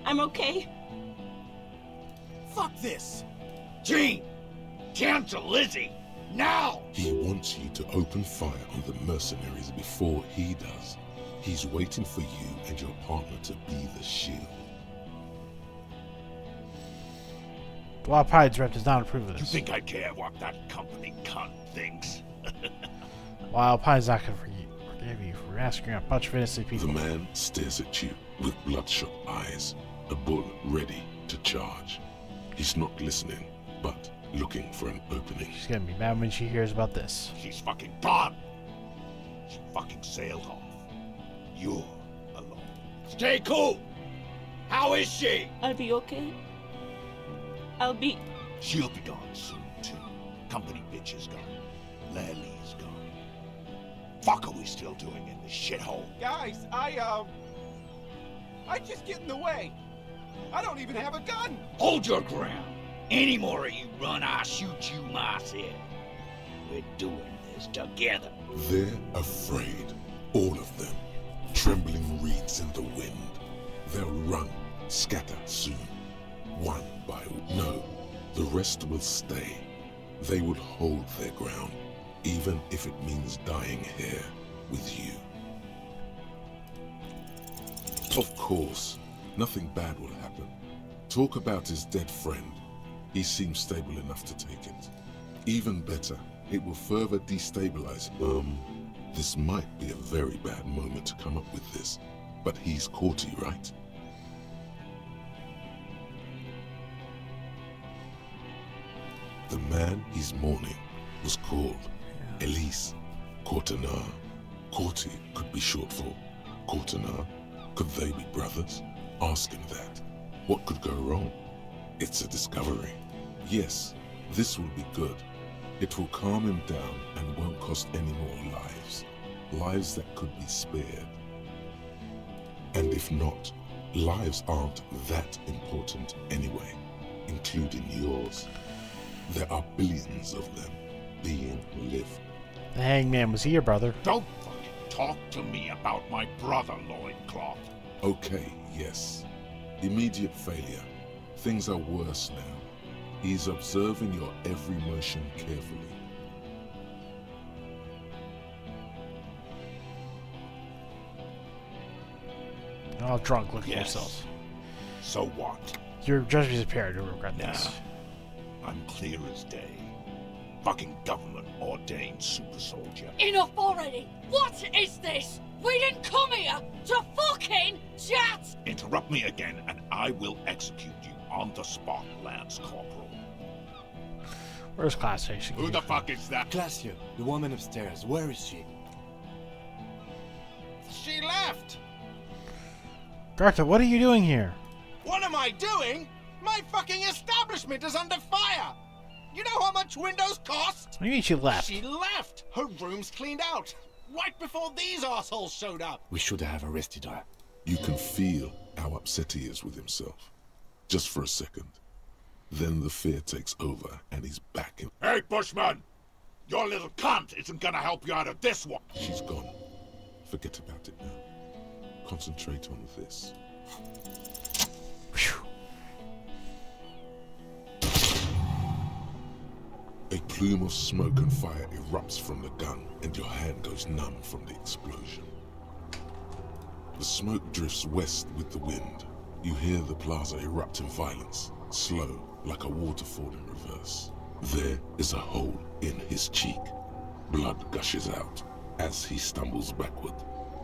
I'm okay. Fuck this. Gene! Cancel Lizzie! Now! He wants you to open fire on the mercenaries before he does. He's waiting for you and your partner to be the shield. Wild Pide's rep does not approve of You this. think I care what that company cunt thinks? Wild Pide's not going to forgive you for asking a bunch of innocent The people. man stares at you with bloodshot eyes, a bullet ready to charge. He's not listening, but looking for an opening. She's going to be mad when she hears about this. She's fucking gone! She fucking sailed off. You're alone. Stay cool! How is she? I'll be okay. I'll be. She'll be gone soon, too. Company bitch is gone. Lely's gone. Fuck are we still doing in this shithole? Guys, I just get in the way. I don't even have a gun. Hold your ground. Any more of you run, I'll shoot you myself. We're doing this together. They're afraid, all of them. Trembling reeds in the wind. They'll run, scatter soon. One by one. No, the rest will stay. They will hold their ground, even if it means dying here with you. Of course, nothing bad will happen. Talk about his dead friend. He seems stable enough to take it. Even better, it will further destabilize him. This might be a very bad moment to come up with this, but he's courty, right? The man he's mourning was called Elise Courtenay. Courty could be short for Courtenay. Could they be brothers? Ask him that. What could go wrong? It's a discovery. Yes, this will be good. It will calm him down and won't cost any more lives. Lives that could be spared. And if not, lives aren't that important anyway, including yours. There are billions of them being lived. The hangman, was he your brother? Don't fucking talk to me about my brother, Loincloth. Okay, yes. Immediate failure. Things are worse now. He's observing your every motion carefully. You're all drunk. Look at Yes. yourself. So what? Your judgment is prepared to regret Nah. this. I'm clear as day. Fucking government-ordained super soldier. Enough already! What is this? We didn't come here to fucking chat! Interrupt me again and I will execute you on the spot, Lance Corporal. Where's class station? Who the fuck is that? Glacio, the woman upstairs, where is she? She left! Garta, what are you doing here? What am I doing? My fucking establishment is under fire! You know how much windows cost? What do you mean she left? She left! Her room's cleaned out! Right before these assholes showed up! We should have arrested her. You can feel how upset he is with himself. Just for a second. Then the fear takes over and he's back in. Hey, Bushman! Your little cunt isn't gonna help you out of this one! She's gone. Forget about it now. Concentrate on this. Phew. A plume of smoke and fire erupts from the gun, and your hand goes numb from the explosion. The smoke drifts west with the wind. You hear the plaza erupt in violence, slow, like a waterfall in reverse. There is a hole in his cheek. Blood gushes out as he stumbles backward,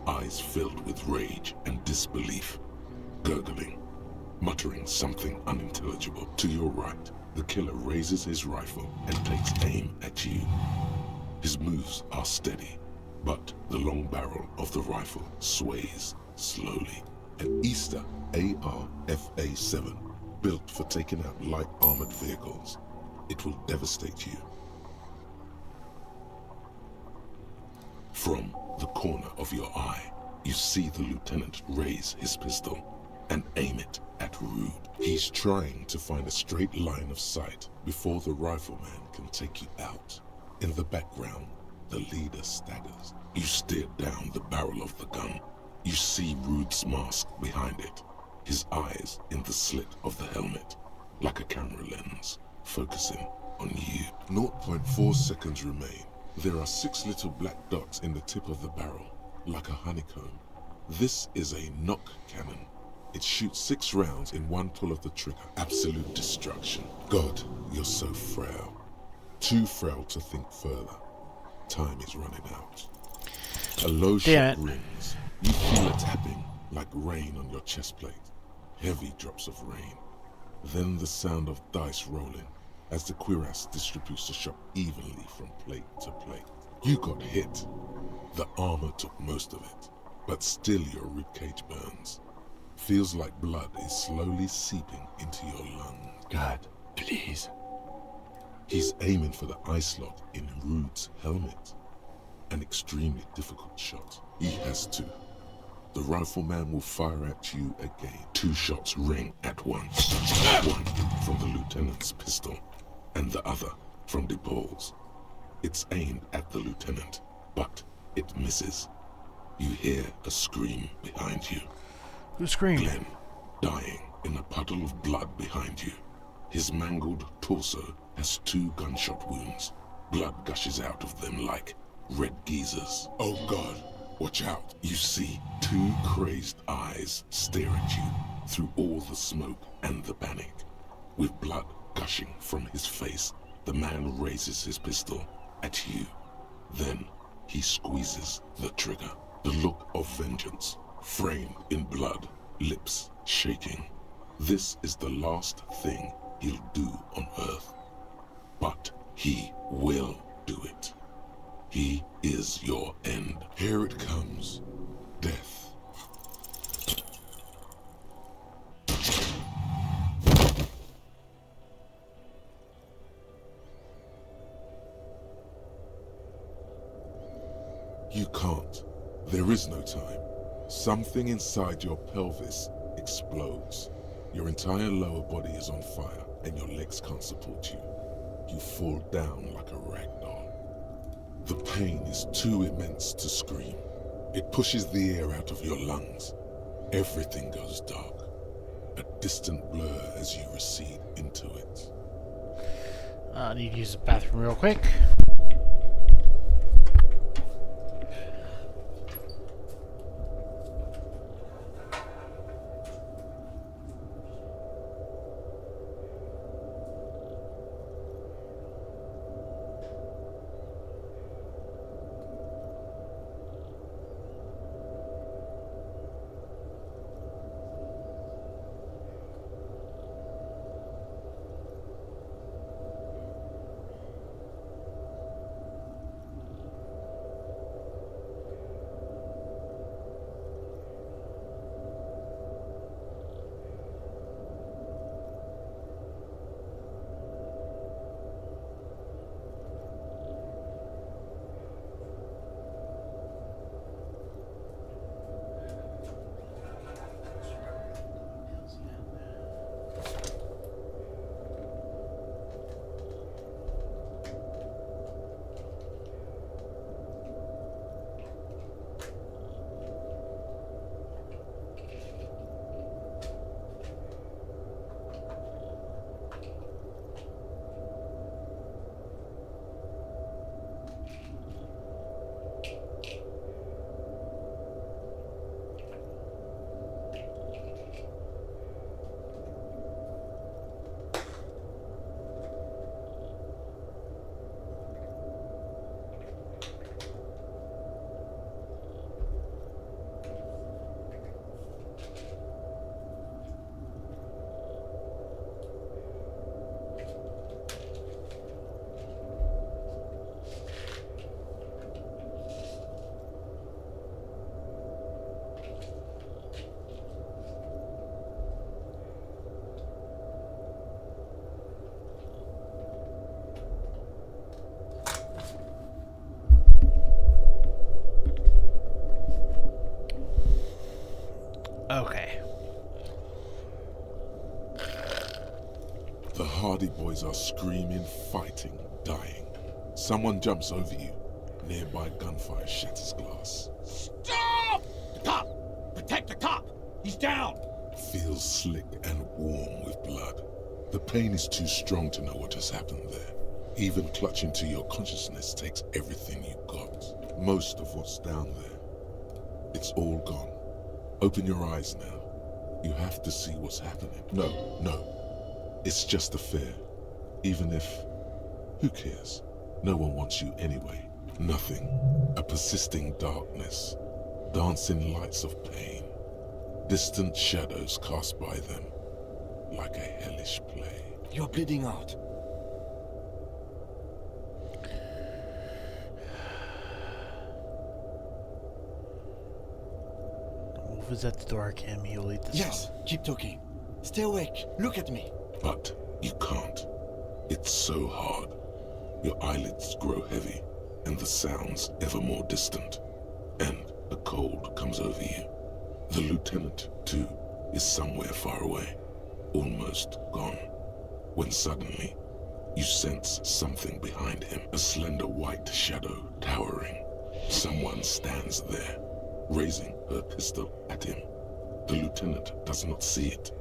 eyes filled with rage and disbelief, gurgling, muttering something unintelligible. To your right, the killer raises his rifle and takes aim at you. His moves are steady, but the long barrel of the rifle sways slowly. An Easter AR-FA-7, built for taking out light armored vehicles. It will devastate you. From the corner of your eye, you see the lieutenant raise his pistol and aim it at Rude. He's trying to find a straight line of sight before the rifleman can take you out. In the background, the leader staggers. You stare down the barrel of the gun. You see Rude's mask behind it, his eyes in the slit of the helmet, like a camera lens, focusing on you. 0.4 seconds remain. There are 6 little black dots in the tip of the barrel, like a honeycomb. This is a knock cannon. It shoots 6 rounds in one pull of the trigger. Absolute destruction. God, you're so frail. Too frail to think further. Time is running out. A low shot rings. You feel a tapping, like rain on your chest plate. Heavy drops of rain. Then the sound of dice rolling as the cuirass distributes the shot evenly from plate to plate. You got hit. The armor took most of it, but still your ribcage burns. Feels like blood is slowly seeping into your lungs. God, please. He's aiming for the eye slot in Rude's helmet. An extremely difficult shot. He has to. The rifleman will fire at you again. 2 shots ring at once. One from the lieutenant's pistol, and the other from the balls. It's aimed at the lieutenant, but it misses. You hear a scream behind you. Who's screaming? Glenn, dying in a puddle of blood behind you. His mangled torso has 2 gunshot wounds. Blood gushes out of them like red geysers. Oh God, watch out. You see 2 crazed eyes stare at you through all the smoke and the panic. With blood gushing from his face, the man raises his pistol at you. Then he squeezes the trigger. The look of vengeance, framed in blood, lips shaking. This is the last thing he'll do on Earth. But he will do it. He is your end. Here it comes. Death. You can't. There is no time. Something inside your pelvis explodes. Your entire lower body is on fire, and your legs can't support you. You fall down like a rag doll. The pain is too immense to scream. It pushes the air out of your lungs. Everything goes dark. A distant blur as you recede into it. I need to use the bathroom real quick. Okay. The Hardy Boys are screaming, fighting, dying. Someone jumps over you. Nearby gunfire shatters glass. Stop! The cop! Protect the cop! He's down! Feels slick and warm with blood. The pain is too strong to know what has happened there. Even clutching to your consciousness takes everything you got. Most of what's down there. It's all gone. Open your eyes now. You have to see what's happening. No. It's just a fear. Even if... Who cares? No one wants you anyway. Nothing. A persisting darkness. Dancing lights of pain. Distant shadows cast by them. Like a hellish play. You're bleeding out. Who's at the door? I can't immediately decide. Yes, keep talking. Stay awake. Look at me. But you can't. It's so hard. Your eyelids grow heavy, and the sounds ever more distant. And a cold comes over you. The lieutenant, too, is somewhere far away. Almost gone. When suddenly, you sense something behind him. A slender white shadow towering. Someone stands there, raising her pistol at him. The lieutenant does not see it.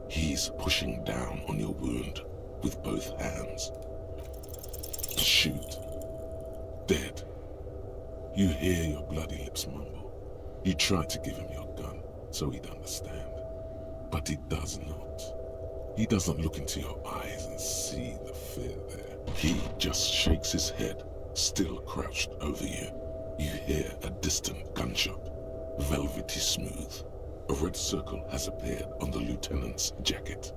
He's pushing down on your wound with both hands. Shoot. Dead. You hear your bloody lips mumble. You try to give him your gun so he'd understand. But he does not. He doesn't look into your eyes and see the fear there. He just shakes his head, still crouched over you. You hear a distant gunshot, velvety smooth. A red circle has appeared on the lieutenant's jacket.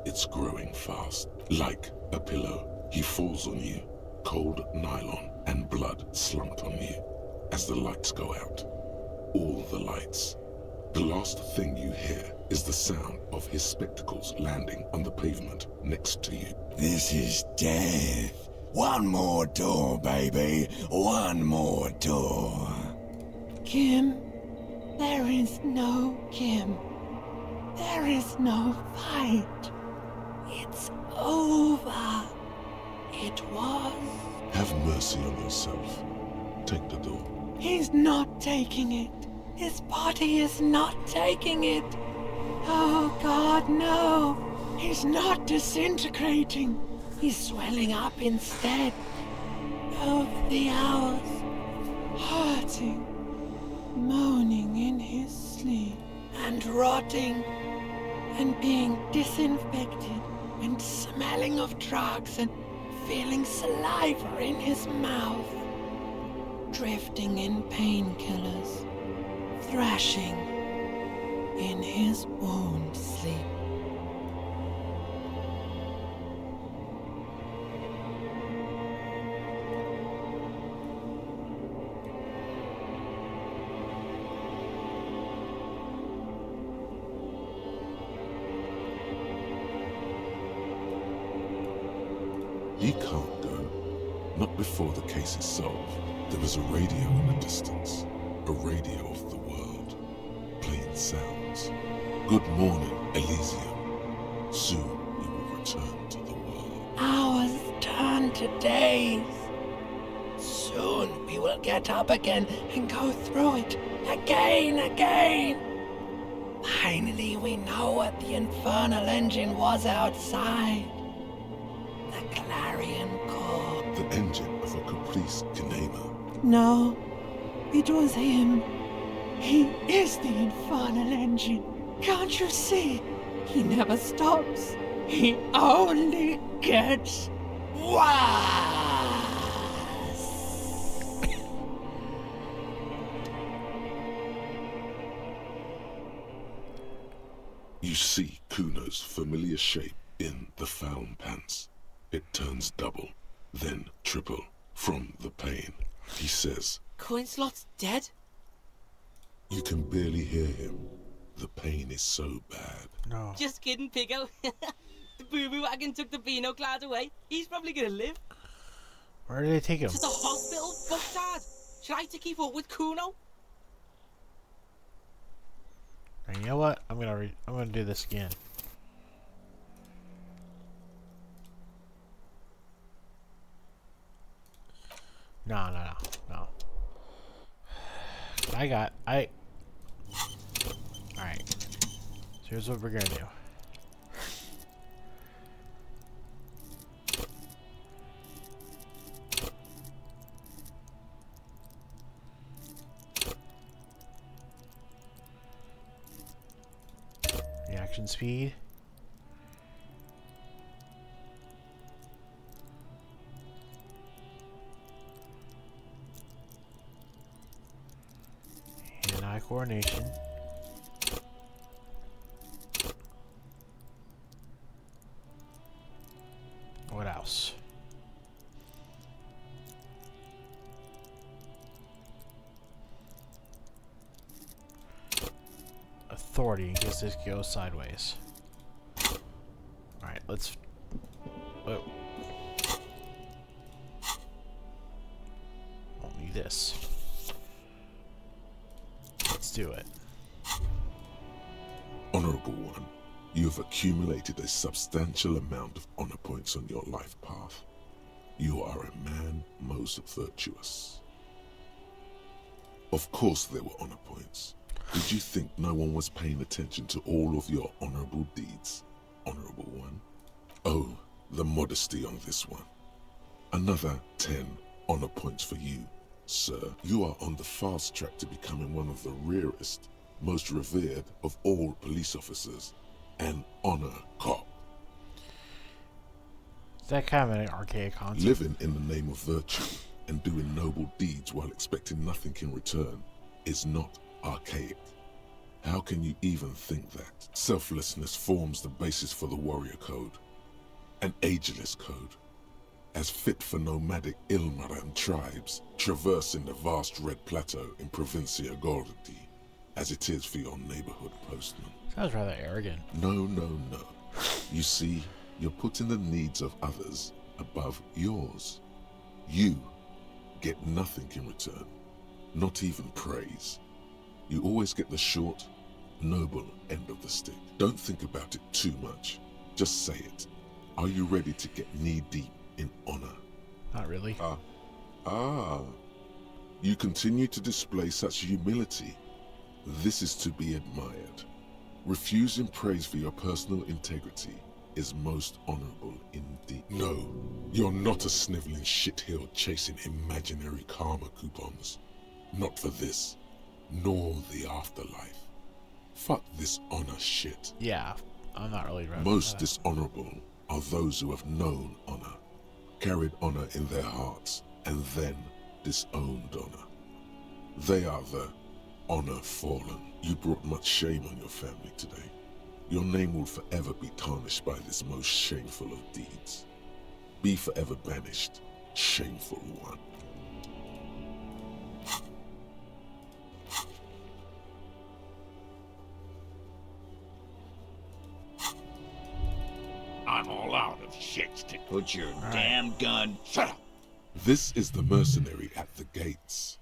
It's growing fast, like a pillow. He falls on you, cold nylon and blood slumped on you. As the lights go out, all the lights. The last thing you hear is the sound of his spectacles landing on the pavement next to you. This is death. One more door, baby. One more door. Kim, there is no Kim. There is no fight. It's over. It was. Have mercy on yourself. Take the door. He's not taking it. His body is not taking it. Oh, God, no. He's not disintegrating. He's swelling up instead. Over the hours. Hurting. Moaning in his sleep. And rotting. And being disinfected. And smelling of drugs and feeling saliva in his mouth. Drifting in painkillers. Thrashing in his wound sleep. He can't go. Not before the case is solved. There is a radio in the distance. A radio of the world. Playing sounds. Good morning, Elysium. Soon we will return to the world. Hours turn to days. Soon we will get up again and go through it again. Finally we know what the infernal engine was outside. The clarion call. The engine of a Caprice Kinema. No, it was him. He is the infernal engine. Can't you see? He never stops. He only gets worse. You see Kuno's familiar shape in the found pants. It turns double, then triple from the pain. He says, Coinslot's dead? You can barely hear him. The pain is so bad. No. Just kidding, Pico. The boo-boo wagon took the Beano cloud away. He's probably gonna live. Where did they take him? To the hospital? Fuck, Dad. Should I to keep up with Kuno? And you know what? I'm gonna do this again. No. Alright. So here's what we're gonna do. Reaction speed. Hand-eye coordination. What else? Authority in case this goes sideways. Alright, let's... Whoa. Won't need this. Let's do it. Honorable One, you have accumulated a substantial amount of honor points on your life path. You are a man most virtuous. Of course there were honor points. Did you think no one was paying attention to all of your honorable deeds, Honorable One? Oh, the modesty on this one. Another 10 honor points for you, sir. You are on the fast track to becoming one of the rarest, most revered of all police officers, an honor cop. Is that kind of an archaic concept? Living in the name of virtue and doing noble deeds while expecting nothing in return is not archaic. How can you even think that? Selflessness forms the basis for the warrior code, an ageless code, as fit for nomadic Ilmaran tribes traversing the vast red plateau in Provincia Gordi, as it is for your neighborhood postman. Sounds rather arrogant. No. You see, you're putting the needs of others above yours. You get nothing in return, not even praise. You always get the short, noble end of the stick. Don't think about it too much. Just say it. Are you ready to get knee-deep in honor. Not really. You continue to display such humility. This is to be admired. Refusing praise for your personal integrity is most honorable indeed. No, you're not a sniveling shithill chasing imaginary karma coupons. Not for this, nor the afterlife. Fuck this honor shit. Yeah, I'm not really ready. Most dishonorable are those who have known honor, carried honor in their hearts, and then disowned honor. They are the honor fallen. You brought much shame on your family today. Your name will forever be tarnished by this most shameful of deeds. Be forever banished, shameful one. I'm all out of shit to put your damn gun. Shut up. This is the mercenary at the gates.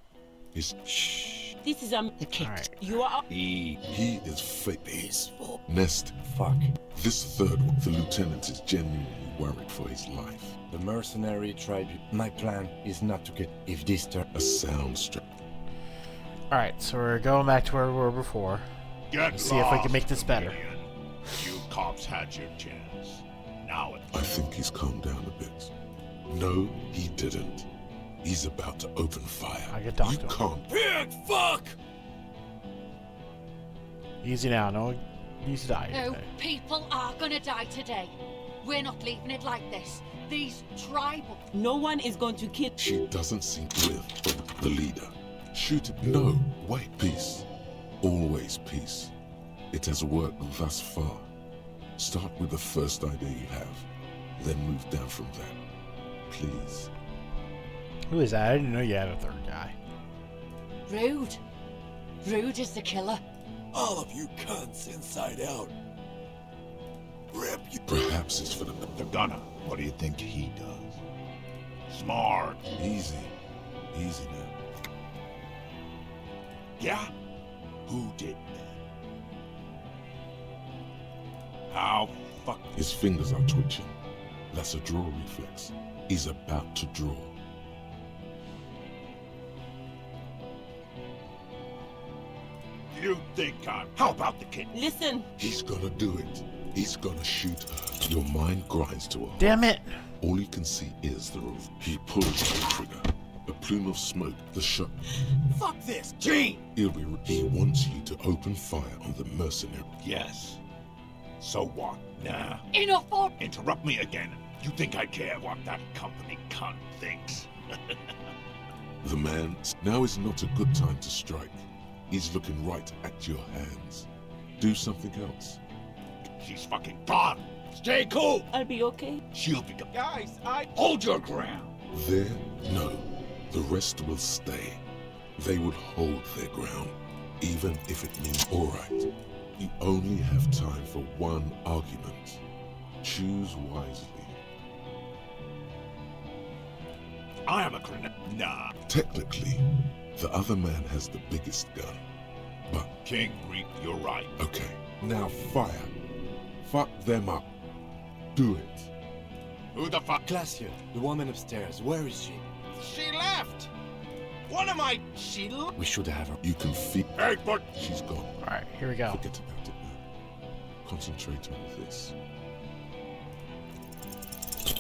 Shh. This is the kid. Right. You are. He is fake. Peaceful. Nest. Fuck. This third one, the lieutenant is genuinely worried for his life. The mercenary tribe. My plan is not to get if this turn a sound strap. Alright, so we're going back to where we were before. Get see if we can make this better. chameleon. You cops had your chance. Now it's... I think he's calmed down a bit. No, he didn't. He's about to open fire. I can talk you to him. can't. Pig fuck! Easy now, no one needs to die. No, people are gonna die today. We're not leaving it like this. These tribal... No one is going to kill. She doesn't seem to live. The leader. Shoot it. No, wait. Peace. Always peace. It has worked thus far. Start with the first idea you have, then move down from that. Please. Who is that? I didn't know you had a third guy. Rude. Rude is the killer. All of you cunts inside out. Rip you. Perhaps it's for the gunner. What do you think he does? Smart. Easy. Easy now. Yeah? Who did that? How fuck? His fingers are twitching. That's a draw reflex. He's about to draw. You think I'm... How about the kid? Listen. He's gonna do it. He's gonna shoot her. Your mind grinds to a halt. Damn it! All you can see is the roof. He pulls the trigger. A plume of smoke, the shot. Fuck this! Gene! He wants you to open fire on the mercenary. Yes. So what? Nah. Enough for... Interrupt me again. You think I care what that company cunt thinks? The man... Now is not a good time to strike. He's looking right at your hands. Do something else. She's fucking gone. Stay cool. I'll be okay. She'll be... Guys, Hold your ground. There? No. The rest will stay. They would hold their ground, even if it means alright. You only have time for one argument. Choose wisely. I am a grenade. Nah. Technically, the other man has the biggest gun. But... King Reap, you're right. Okay, now fire. Fuck them up. Do it. Who the fuck? Glacier, the woman upstairs. Where is she? she left! What am I... We should have her. You can feel... Hey, but... She's gone. Alright, here we go. Forget about it now. Concentrate on this.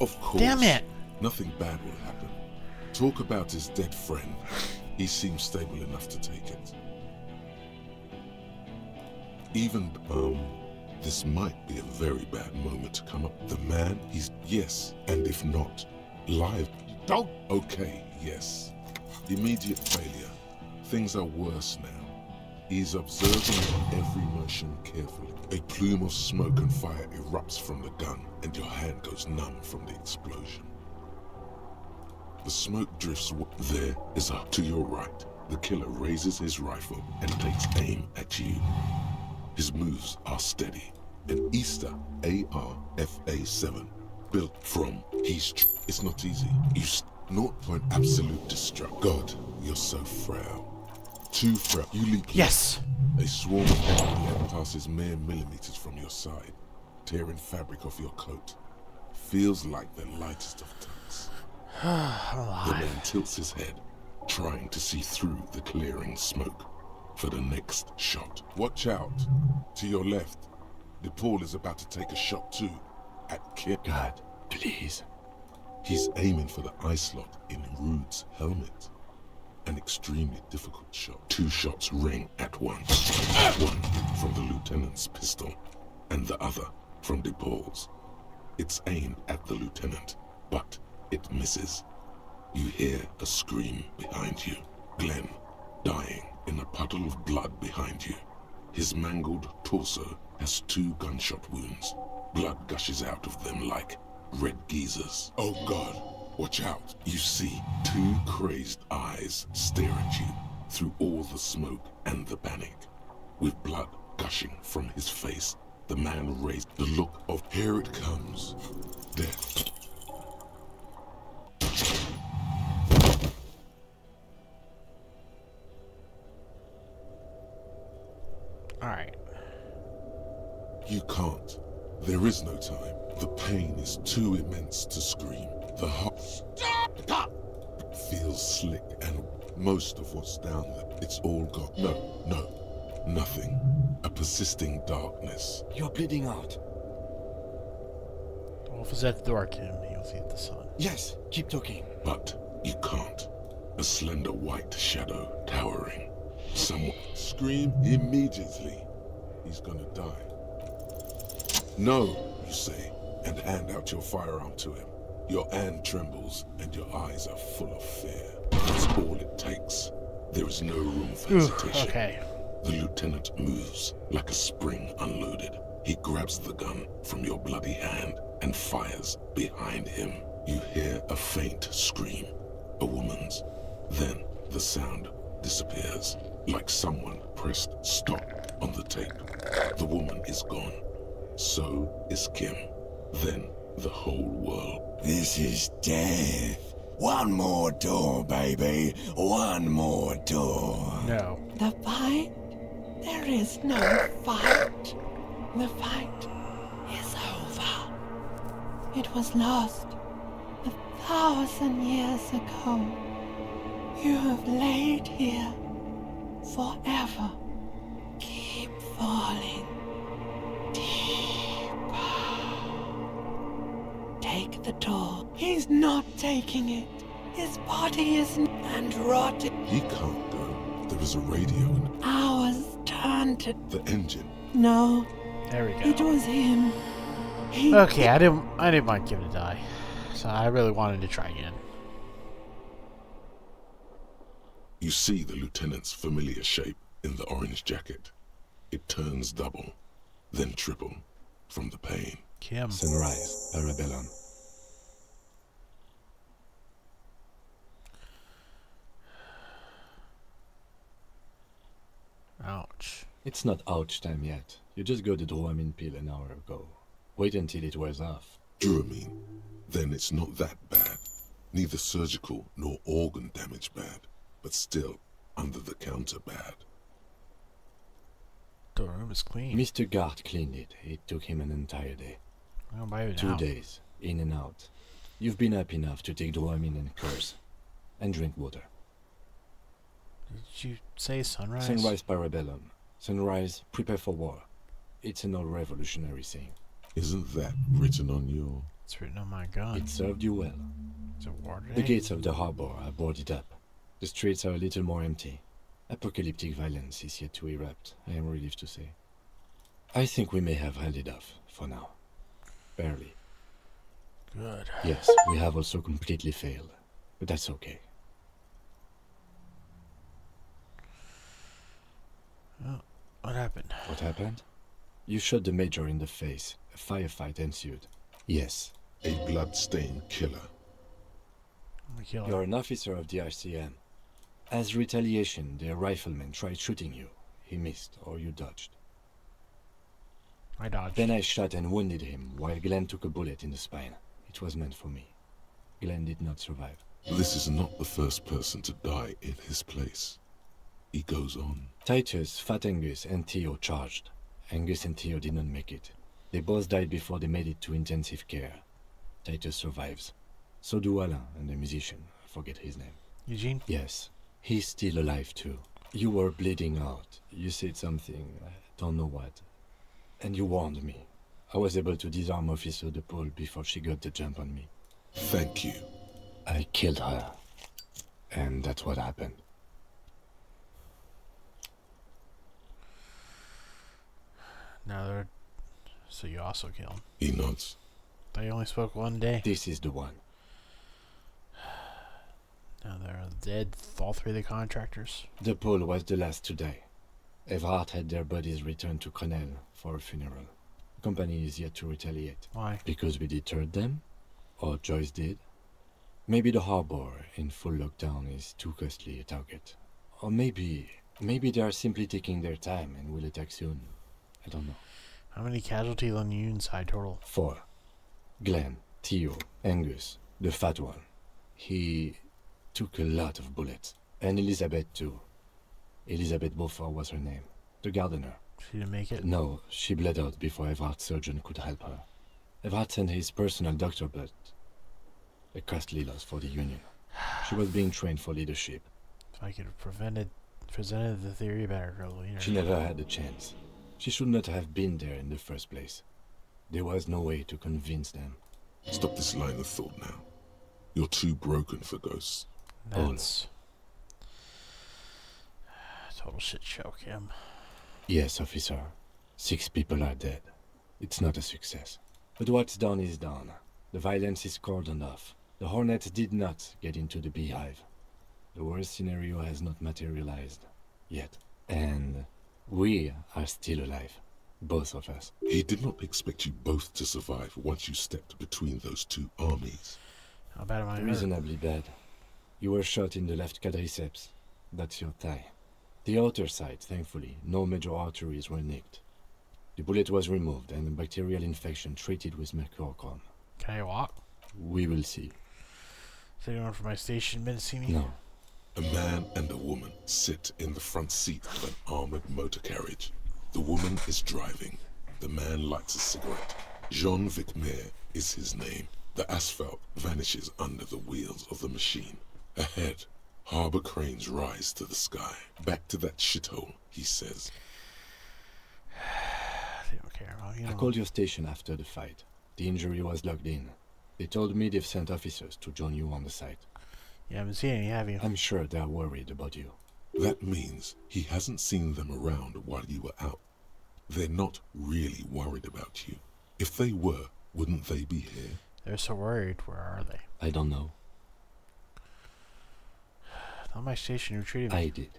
Of course. Damn it! Nothing bad will happen. Talk about his dead friend. He seems stable enough to take it. Even, this might be a very bad moment to come up. The man, he's... Yes, and if not, live. Don't... Okay, yes. Immediate failure. Things are worse now. He's observing your every motion carefully. A plume of smoke and fire erupts from the gun, and your hand goes numb from the explosion. The smoke drifts. There is up to your right. The killer raises his rifle and takes aim at you. His moves are steady. An Easter AR-FA-7 built from It's not easy. You 0 point absolute destruct. God, you're so frail. Too frail. You leap. Yes! A swarm of enemy passes mere millimeters from your side, tearing fabric off your coat. Feels like the lightest of tugs. The man tilts his head, trying to see through the clearing smoke for the next shot. Watch out. To your left. DePaul is about to take a shot too. At Kim. God, please. He's aiming for the eye slot in Rude's helmet. An extremely difficult shot. 2 shots ring at once. One from the lieutenant's pistol, and the other from DePaul's. It's aimed at the lieutenant, but it misses. You hear a scream behind you. Glenn, dying in a puddle of blood behind you. His mangled torso has 2 gunshot wounds. Blood gushes out of them like red geysers. Oh God, watch out. You see 2 crazed eyes stare at you through all the smoke and the panic. With blood gushing from his face, the man raised the look of, here it comes, death. Alright. You can't. There is no time. The pain is too immense to scream. The heart feels slick, and most of what's down there, it's all gone. No, nothing. A persisting darkness. You're bleeding out. Wolf is at the door, Kim. He'll see the sun. Yes, keep talking. But you can't. A slender white shadow towering. Someone scream immediately. He's gonna die. No, you say, and hand out your firearm to him. Your hand trembles, and your eyes are full of fear. That's all it takes. There is no room for hesitation. Okay. The lieutenant moves like a spring unloaded. He grabs the gun from your bloody hand and fires behind him. You hear a faint scream, a woman's. Then the sound disappears, like someone pressed stop on the tape. The woman is gone. So is Kim. Then the whole world. This is death. One more door, baby. One more door. No. The fight? There is no fight. The fight is over. It was lost 1,000 years ago. You have laid here forever. Keep falling deeper. Take the door. He's not taking it. His body is and rotting. He can't go. There is a radio in Ours turned to the engine. no. There we go. It was him. He Okay, I didn't want Kim to die, so I really wanted to try again. You see the lieutenant's familiar shape in the orange jacket. It turns double, then triple, from the pain. Kim. Sunrise, Parabellum. Ouch. It's not ouch time yet. You just got the Dramamine pill an hour ago. Wait until it wears off. Dramamine. Then it's not that bad. Neither surgical nor organ damage bad, but still under the counter bad. The room is clean. Mr. Gart cleaned it. It took him an entire day. I'll buy it 2 now. days, in and out. You've been up enough to take Dramamine and curse. And drink water. Did you say sunrise? Sunrise Parabellum. Sunrise, prepare for war. It's an old revolutionary saying. Isn't that written on your... It's written on my gun. It served you well. It's a war The day? gates of the harbor are boarded up. The streets are a little more empty. Apocalyptic violence is yet to erupt, I am relieved to say. I think we may have held it off, for now. Barely. Good. Yes, we have also completely failed. But that's okay. Oh, what happened? What happened? You shot the major in the face. A firefight ensued. Yes. A blood-stained killer. You're an officer of the RCM. As retaliation, the rifleman tried shooting you. He missed, or you dodged. I dodged. Then I shot and wounded him, while Glenn took a bullet in the spine. It was meant for me. Glenn did not survive. This is not the first person to die in his place. He goes on. Titus, Fat Angus, and Theo charged. Angus and Theo did not make it. They both died before they made it to intensive care. Titus survives. So do Alain and the musician. I forget his name. Eugene? Yes. He's still alive too. You were bleeding out. You said something, I don't know what. And you warned me. I was able to disarm Officer De Paul before she got the jump on me. Thank you. I killed her. And that's what happened. Now they're... So you also kill him. He nods. They only spoke one day. This is the one. Now they're dead, all three of the contractors. De Paul was the last to die. Everhart had their bodies returned to Connell for a funeral. The company is yet to retaliate. Why? Because we deterred them? Or Joyce did? Maybe the harbor in full lockdown is too costly a target. Or maybe they are simply taking their time and will attack soon. I don't know. How many casualties on the Union side total? 4. Glenn, Theo, Angus, the fat one. He took a lot of bullets. And Elizabeth too. Elizabeth Beaufort was her name. The gardener. She didn't make it? No, she bled out before Everhart's surgeon could help her. Everhart sent his personal doctor, but a costly loss for the Union. She was being trained for leadership. If I could have presented the theory better earlier. She never had a chance. She should not have been there in the first place. There was no way to convince them. Stop this line of thought now. You're too broken for ghosts. That's... Total shit show, Kim. Yes, officer. 6 people are dead. It's not a success. But what's done is done. The violence is cordoned off. The Hornets did not get into the beehive. The worst scenario has not materialized. Yet. And we are still alive. Both of us. He did not expect you both to survive once you stepped between those two armies. How bad am I hurt? Reasonably bad. You were shot in the left quadriceps. That's your thigh. The outer side, thankfully, no major arteries were nicked. The bullet was removed and the bacterial infection treated with mercurochrome. Can I walk? We will see. Is anyone from my station been to see me? No. A man and a woman sit in the front seat of an armored motor carriage. The woman is driving. The man lights a cigarette. Jean-Vic Mayer is his name. The asphalt vanishes under the wheels of the machine. Ahead, harbor cranes rise to the sky. Back to that shithole, he says. They don't care. Well, you know. I called your station after the fight. The injury was logged in. They told me they've sent officers to join you on the site. You haven't seen any, have you? I'm sure they're worried about you. That means he hasn't seen them around while you were out. They're not really worried about you. If they were, wouldn't they be here? They're so worried. Where are they? I don't know. On my station, you treated me. I did.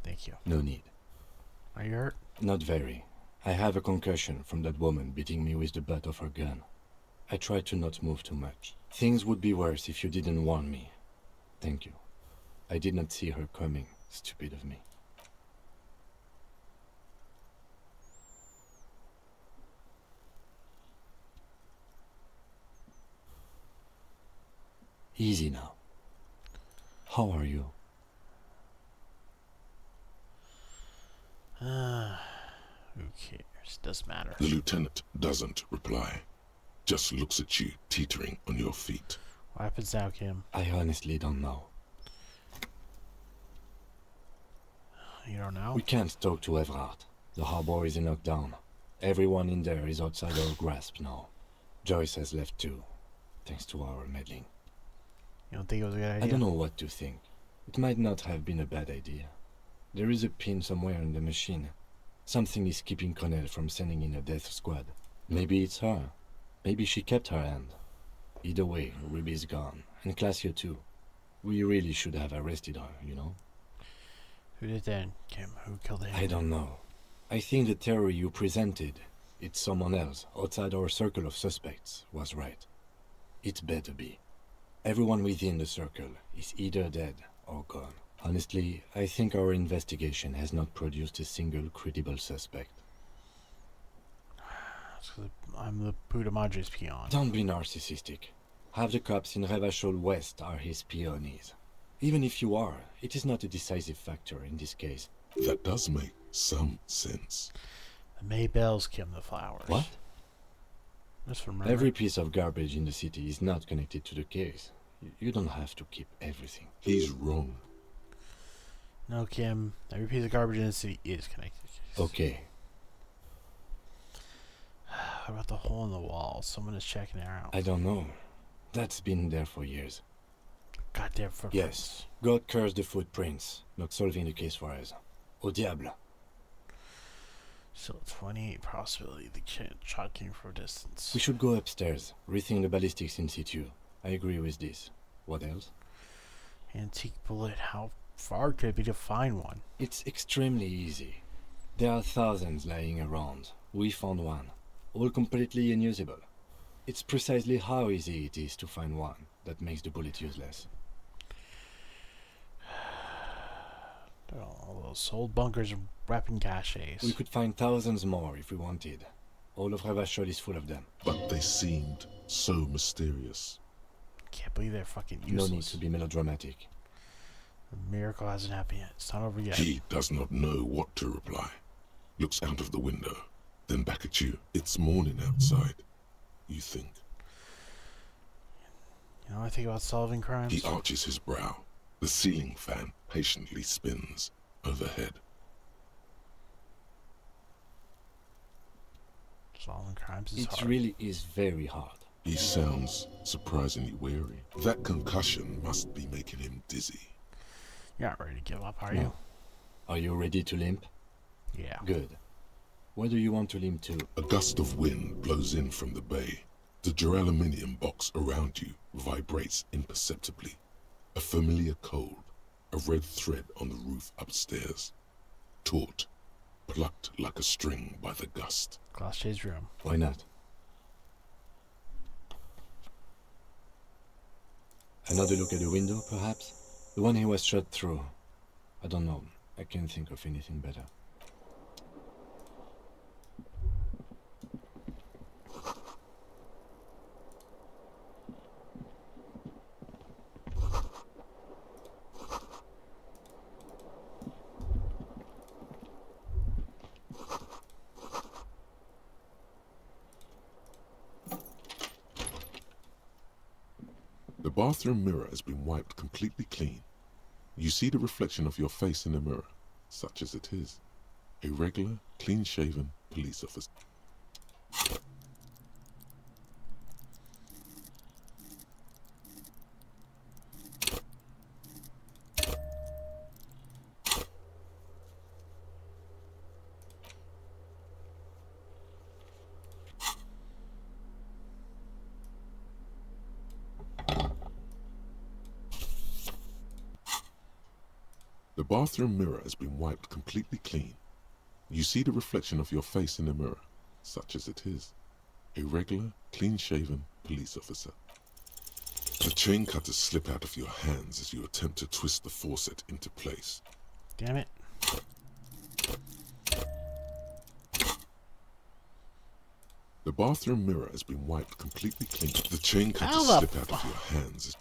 Thank you. No need. Are you hurt? Not very. I have a concussion from that woman beating me with the butt of her gun. I tried to not move too much. Things would be worse if you didn't warn me. Thank you. I did not see her coming. Stupid of me. Easy now. How are you? Who cares? Doesn't matter. The lieutenant doesn't reply. Just looks at you, teetering on your feet. What happens now, Kim? I honestly don't know. You don't know? We can't talk to Everhart. The harbor is in lockdown. Everyone in there is outside our grasp now. Joyce has left too, thanks to our meddling. You don't think it was a good idea? I don't know what to think. It might not have been a bad idea. There is a pin somewhere in the machine. Something is keeping Connell from sending in a death squad. Maybe it's her. Maybe she kept her hand. Either way, Ruby's gone. And Classio too. We really should have arrested her, you know? Who did that, Kim? Who killed him? I don't know. I think the theory you presented, it's someone else, outside our circle of suspects, was right. It better be. Everyone within the circle is either dead or gone. Honestly, I think our investigation has not produced a single credible suspect. I'm the Puta Madre's peon. Don't be narcissistic. Half the cops in Revachol West are his peonies. Even if you are, it is not a decisive factor in this case. That does make some sense. The Maybells, Kim, the flowers. What? Just remember. Every piece of garbage in the city is not connected to the case. You don't have to keep everything. He's wrong. No, Kim. Every piece of garbage in the city is connected to the case. Okay. What about the hole in the wall? Someone is checking it out. I don't know. That's been there for years. Goddamn footprints. Yes. God cursed the footprints. Not solving the case for us. Au diable. Still 28 possibility the shot came from a distance. We should go upstairs. Rethink the ballistics in situ. I agree with this. What else? Antique bullet. How far could it be to find one? It's extremely easy. There are thousands lying around. We found one. All completely unusable. It's precisely how easy it is to find one that makes the bullet useless. All those old bunkers and weapon caches. We could find thousands more if we wanted. All of Ravachol is full of them. But they seemed so mysterious. Can't believe they're fucking useless. No need to be melodramatic. The miracle hasn't happened yet. It's not over yet. He does not know what to reply. Looks out of the window, then back at you. It's morning outside. You think. You know, I think about solving crimes. He arches his brow. The ceiling fan patiently spins overhead. Solving crimes is hard. It really is very hard. He sounds surprisingly weary. That concussion must be making him dizzy. You're not ready to give up, are No. you? Are you ready to limp? Yeah. Good. Where do you want to limp to? A gust of wind blows in from the bay. The duraluminum box around you vibrates imperceptibly. A familiar cold, a red thread on the roof upstairs. Taut, plucked like a string by the gust. Glacier's room. Why not? Another look at the window, perhaps? The one he was shot through. I don't know. I can't think of anything better. The bathroom mirror has been wiped completely clean. You see the reflection of your face in the mirror, such as it is. A regular, clean-shaven police officer. The bathroom mirror has been wiped completely clean. You see the reflection of your face in the mirror, such as it is. A regular, clean-shaven police officer. The chain cutters slip out of your hands as you attempt to twist the faucet into place. Damn it. The bathroom mirror has been wiped completely clean. The chain cutters How the slip out of your hands.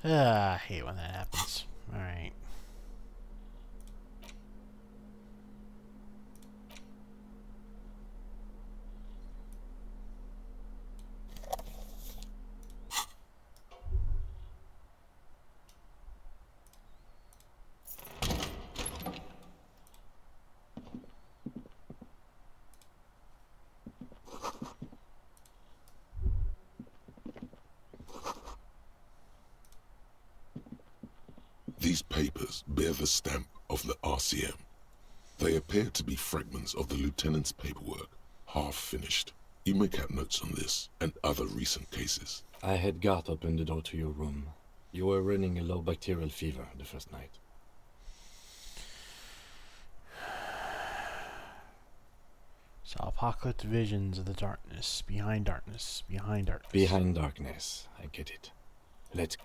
I hate when that happens. Alright. These papers bear the stamp of the RCM. They appear to be fragments of the lieutenant's paperwork, half finished. You make out notes on this and other recent cases. I had Gart open the door to your room. You were running a low bacterial fever the first night. So apocalyptic visions of the darkness, behind darkness, behind darkness. Behind darkness, I get it. Let's...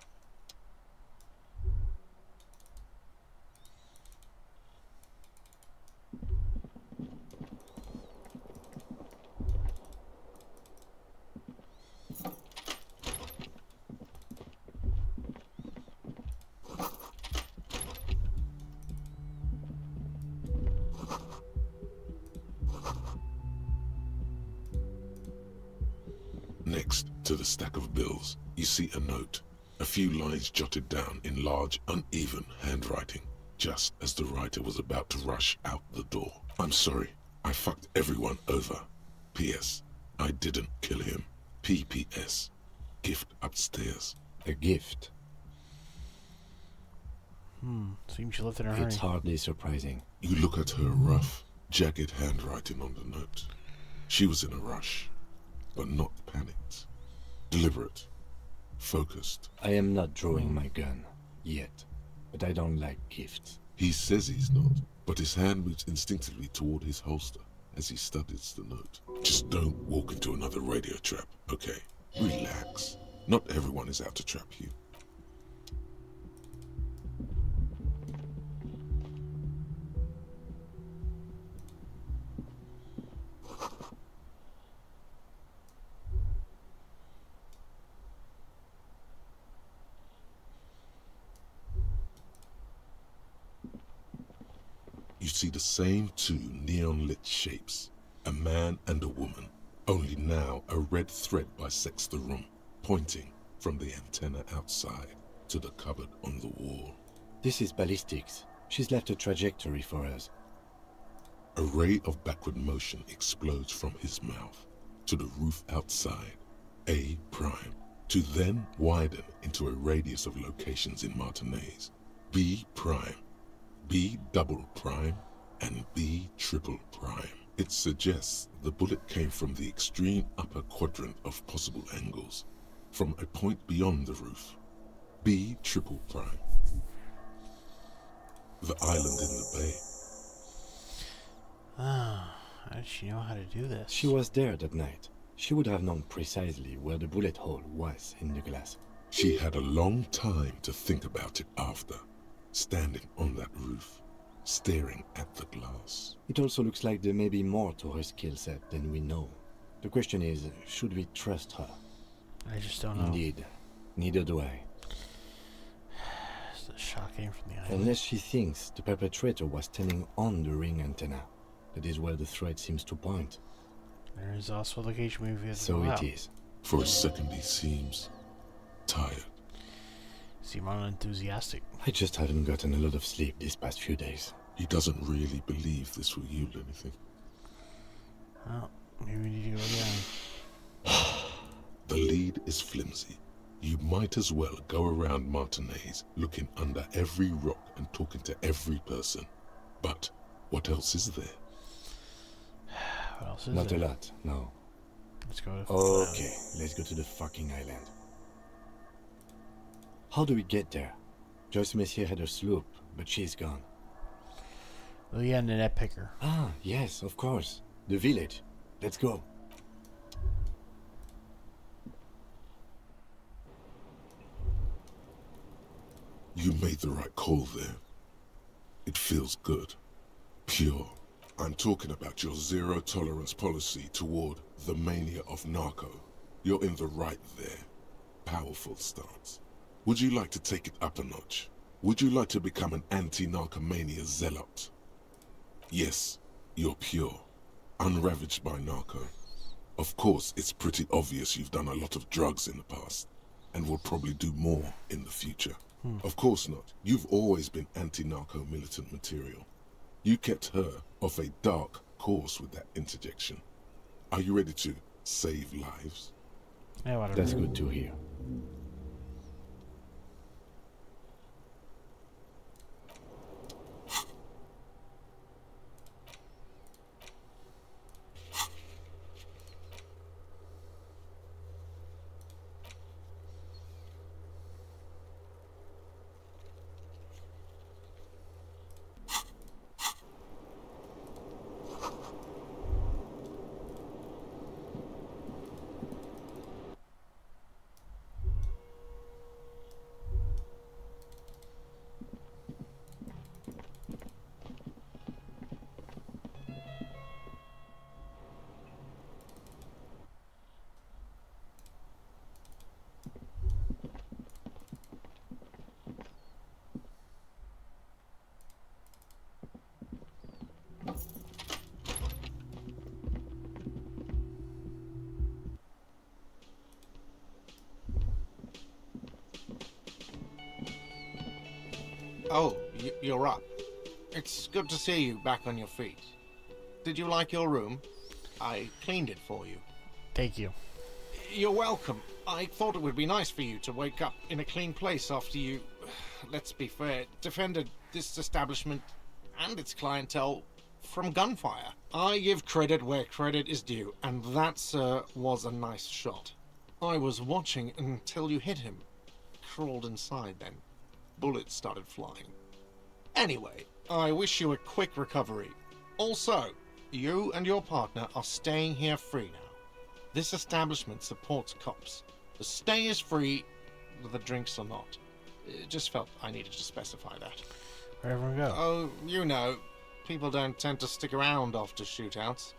the stack of bills, you see a note. A few lines jotted down in large, uneven handwriting, just as the writer was about to rush out the door. I'm sorry. I fucked everyone over. P.S. I didn't kill him. P.P.S. Gift upstairs. A gift? Seems she left in a hurry. It's hardly surprising. You look at her rough, jagged handwriting on the note. She was in a rush, but not panicked. Deliberate. Focused. I am not drawing my gun. Yet. But I don't like gifts. He says he's not, but his hand moves instinctively toward his holster as he studies the note. Just don't walk into another radio trap, okay? Relax. Not everyone is out to trap you. You see the same two neon-lit shapes, a man and a woman, only now a red thread bisects the room, pointing from the antenna outside to the cupboard on the wall. This is ballistics. She's left a trajectory for us. A ray of backward motion explodes from his mouth to the roof outside, A prime, to then widen into a radius of locations in Martinez, B prime, B double prime, and B triple prime. It suggests the bullet came from the extreme upper quadrant of possible angles, from a point beyond the roof, B triple prime. The island in the bay. Ah, how did she know how to do this? She was there that night. She would have known precisely where the bullet hole was in the glass. She had a long time to think about it after, standing on that roof, staring at the glass. It also looks like there may be more to her skill set than we know. The question is, should we trust her? I just don't know. Indeed. Neither do I. The shot came from the island. Unless she thinks the perpetrator was standing on the ring antenna. That is where the thread seems to point. There is also a location where we have to So go it out. is. For a second he seems tired. Seem unenthusiastic. I just haven't gotten a lot of sleep these past few days. He doesn't really believe this will yield anything. Well, maybe we need to go down. The lead is flimsy. You might as well go around Martinez, looking under every rock and talking to every person. But what else is there? What else is Not there? a lot, no. Let's go to Okay, let's go to the fucking island. How do we get there? Joyce Messier had her sloop, but she's gone. Leah and Annette Picker. Ah, yes, of course. The village. Let's go. You made the right call there. It feels good. Pure. I'm talking about your zero-tolerance policy toward the mania of narco. You're in the right there. Powerful stance. Would you like to take it up a notch? Would you like to become an anti-narcomania zealot? Yes, you're pure. Unravaged by narco. Of course, it's pretty obvious you've done a lot of drugs in the past, and will probably do more in the future. Of course not. You've always been anti-narco militant material. You kept her off a dark course with that interjection. Are you ready to save lives? Yeah, whatever. That's good to hear. Oh, you're up. It's good to see you back on your feet. Did you like your room? I cleaned it for you. Thank you. You're welcome. I thought it would be nice for you to wake up in a clean place after you, let's be fair, defended this establishment and its clientele from gunfire. I give credit where credit is due, and that, sir, was a nice shot. I was watching until you hit him. Crawled inside then. Bullets started flying. Anyway, I wish you a quick recovery. Also, you and your partner are staying here free now. This establishment supports cops. The stay is free, the drinks are not. Just felt I needed to specify that. Where'd everyone go? Oh, you know, people don't tend to stick around after shootouts.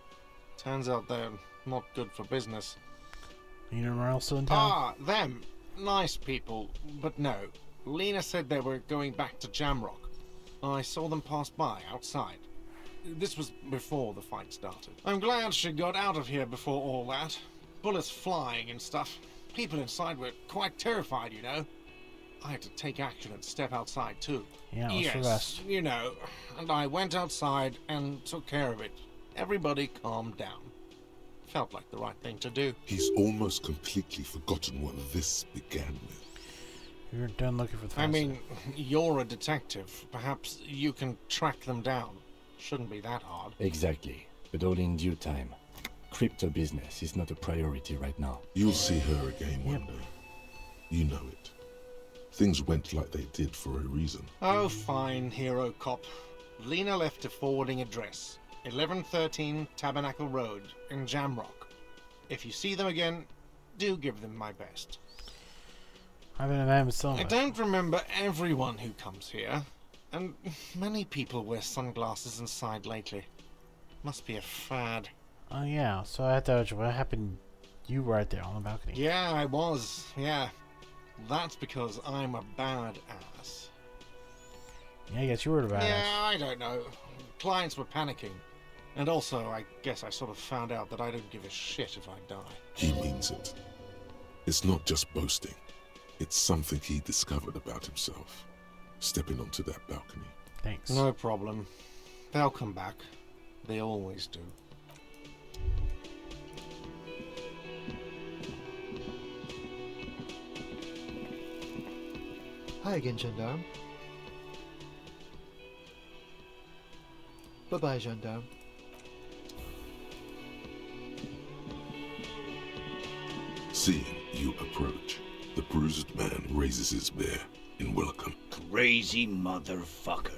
Turns out they're not good for business. You know where else in town? Ah, them. Nice people, but no. Lena said they were going back to Jamrock. I saw them pass by outside. This was before the fight started. I'm glad she got out of here before all that. Bullets flying and stuff. People inside were quite terrified, you know. I had to take action and step outside too. Yeah, it was for yes, best. you know. And I went outside and took care of it. Everybody calmed down. Felt like the right thing to do. He's almost completely forgotten what this began with. You're done looking for the I mean, you're a detective. Perhaps you can track them down. Shouldn't be that hard. Exactly, but all in due time. Crypto business is not a priority right now. You'll see her again one day. You know it. Things went like they did for a reason. Oh, fine, hero cop. Lena left a forwarding address. 1113 Tabernacle Road in Jamrock. If you see them again, do give them my best. I've been a man with so I much. don't remember everyone who comes here, and many people wear sunglasses inside lately. Must be a fad. Oh yeah, so I had to. What happened? You were right there on the balcony. Yeah, I was. Yeah. That's because I'm a badass. Yeah, I guess you were the badass. Yeah, I don't know. Clients were panicking. And also, I guess I sort of found out that I don't give a shit if I die. He means it. It's not just boasting. It's something he discovered about himself. Stepping onto that balcony. Thanks. No problem. They'll come back. They always do. Hi again, gendarme. Bye-bye, gendarme. Seeing you approach, the bruised man raises his bear in welcome. Crazy motherfucker.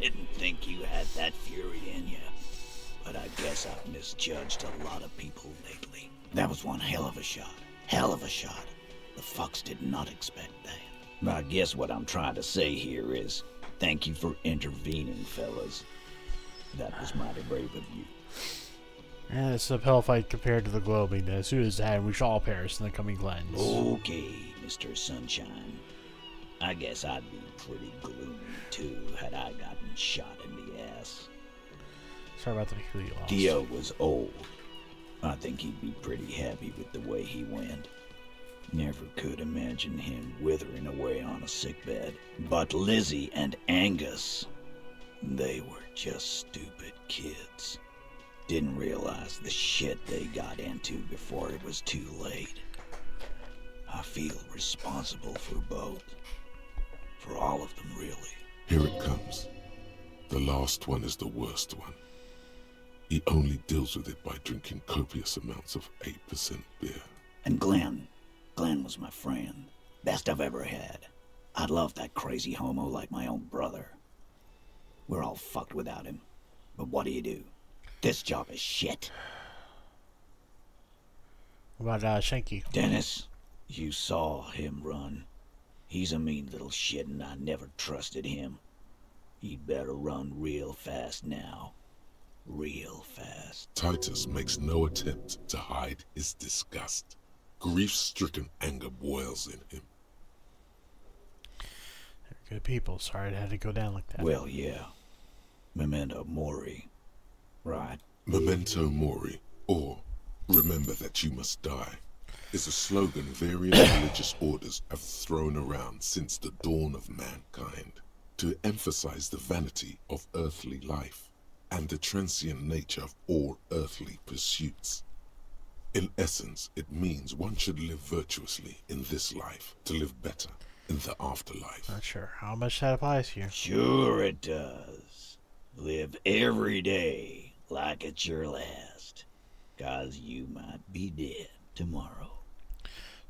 Didn't think you had that fury in you. But I guess I've misjudged a lot of people lately. That was one hell of a shot. Hell of a shot. The fucks did not expect that. I guess what I'm trying to say here is, thank you for intervening, fellas. That was mighty brave of you. And it's a pill fight compared to the globing. As soon as that, we shall all perish in the coming cleanse. Okay, Mr. Sunshine. I guess I'd be pretty gloomy too had I gotten shot in the ass. Sorry about the kill you lost. Dio was old. I think he'd be pretty happy with the way he went. Never could imagine him withering away on a sickbed. But Lizzie and Angus, they were just stupid kids. Didn't realize the shit they got into before it was too late. I feel responsible for both. For all of them, really. Here it comes. The last one is the worst one. He only deals with it by drinking copious amounts of 8% beer. And Glenn was my friend. Best I've ever had. I love that crazy homo like my own brother. We're all fucked without him. But what do? This job is shit. What about Shanky? Dennis, you saw him run. He's a mean little shit and I never trusted him. He'd better run real fast now. Real fast. Titus makes no attempt to hide his disgust. Grief-stricken anger boils in him. They're good people. Sorry it had to go down like that. Well, yeah. Memento mori. Right. Memento mori, or remember that you must die. is a slogan various religious orders have thrown around since the dawn of mankind to emphasize the vanity of earthly life and the transient nature of all earthly pursuits. In essence, it means one should live virtuously in this life to live better in the afterlife. Not sure how much that applies here. Sure it does. Live every day like it's your last, 'cause you might be dead tomorrow.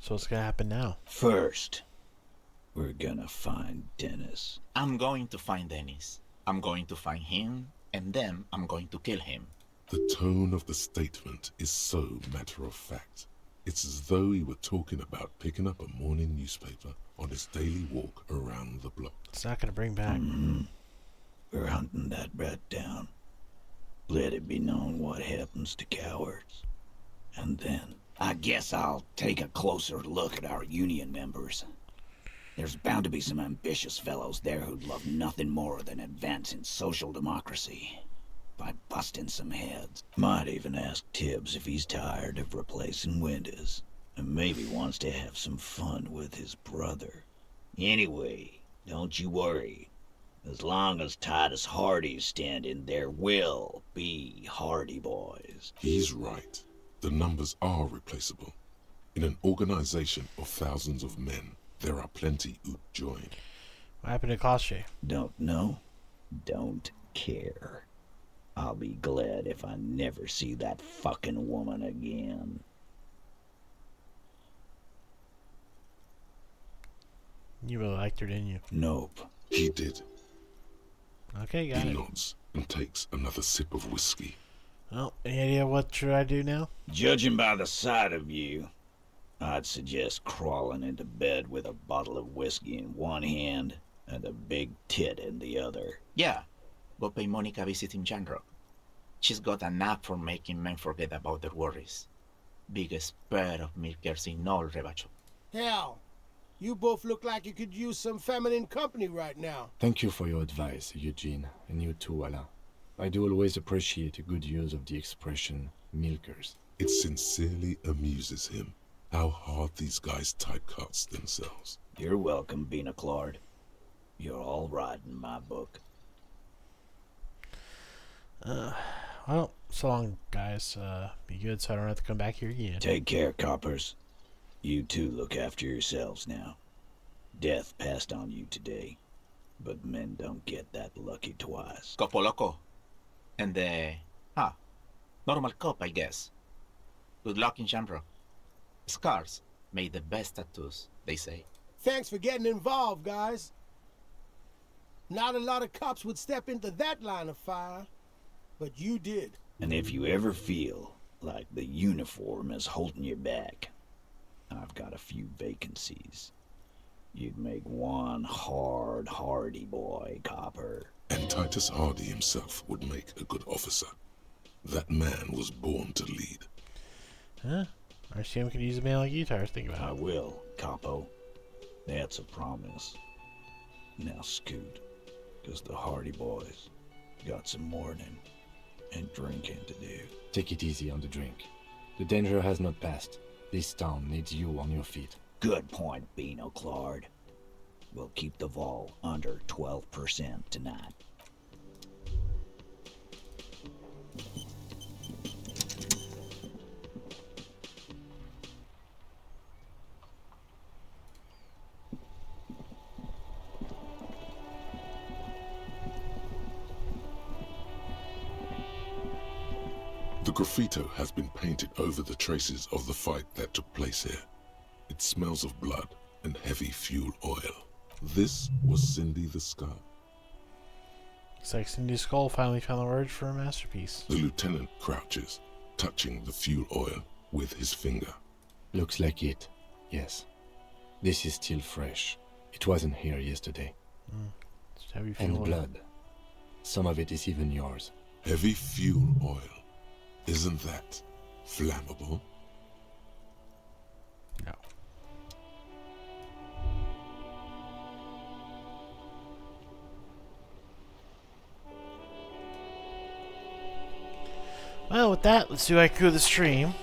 So what's gonna happen now? First, we're gonna find Dennis. I'm going to find Dennis. I'm going to find him, and then I'm going to kill him. The tone of the statement is so matter-of-fact. It's as though he were talking about picking up a morning newspaper on his daily walk around the block. It's not gonna bring back. We're hunting that rat down. Let it be known what happens to cowards. And then, I guess I'll take a closer look at our union members. There's bound to be some ambitious fellows there who'd love nothing more than advancing social democracy by busting some heads. Might even ask Tibbs if he's tired of replacing windows, and maybe wants to have some fun with his brother. Anyway, don't you worry. As long as Titus Hardy's standing, there will be Hardy Boys. He's right. The numbers are replaceable. In an organization of thousands of men, there are plenty who'd join. What happened to Koshi? Don't know. Don't care. I'll be glad if I never see that fucking woman again. You really liked her, didn't you? Nope. He did. Okay, got He it. nods and takes another sip of whiskey. Well, any idea what should I do now? Judging by the sight of you, I'd suggest crawling into bed with a bottle of whiskey in one hand and a big tit in the other. Yeah, go pay Monica a visit in Janrock. She's got a knack for making men forget about their worries. Biggest pair of milkers in all Rebacho. Hell, you both look like you could use some feminine company right now. Thank you for your advice, Eugene, and you too, Alain. I do always appreciate a good use of the expression milkers. It sincerely amuses him how hard these guys typecast themselves. You're welcome, Bina Claude. You're all right in my book. Well, so long, guys. Be good so I don't have to come back here again. Take care, coppers. You two look after yourselves now. Death passed on you today, but men don't get that lucky twice. Copo Loco. And normal cop, I guess. Good luck in Janrock. Scars made the best tattoos, they say. Thanks for getting involved, guys. Not a lot of cops would step into that line of fire, but you did. And if you ever feel like the uniform is holding you back, I've got a few vacancies. You'd make one hardy boy, copper. And Titus Hardy himself would make a good officer. That man was born to lead. Huh? RCM could use a male guitar. Think about it. I will, capo. That's a promise. Now scoot, because the Hardy Boys got some mourning and drinking to do. Take it easy on the drink. The danger has not passed. This town needs you on your feet. Good point, Bino Claude. We'll keep the vol under 12% tonight. The graffito has been painted over the traces of the fight that took place here. It smells of blood and heavy fuel oil. This was Cindy the Scar. Looks like Cindy Skull finally found the words for a masterpiece. The lieutenant crouches, touching the fuel oil with his finger. Looks like it, yes. This is still fresh. It wasn't here yesterday. It's heavy And fuel. blood. Some of it is even yours. Heavy fuel oil. Isn't that flammable? No. Well, with that, let's see what I can do with the stream.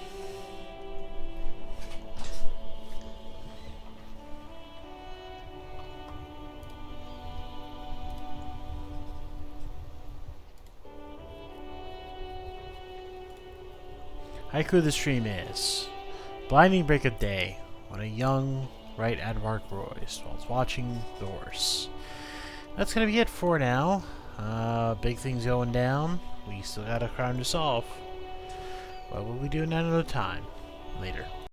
Haiku of the stream is blinding break of day when a young right Admark Royce while watching the horse. That's gonna be it for now. Big things going down. We still got a crime to solve. What will we do another time? Later.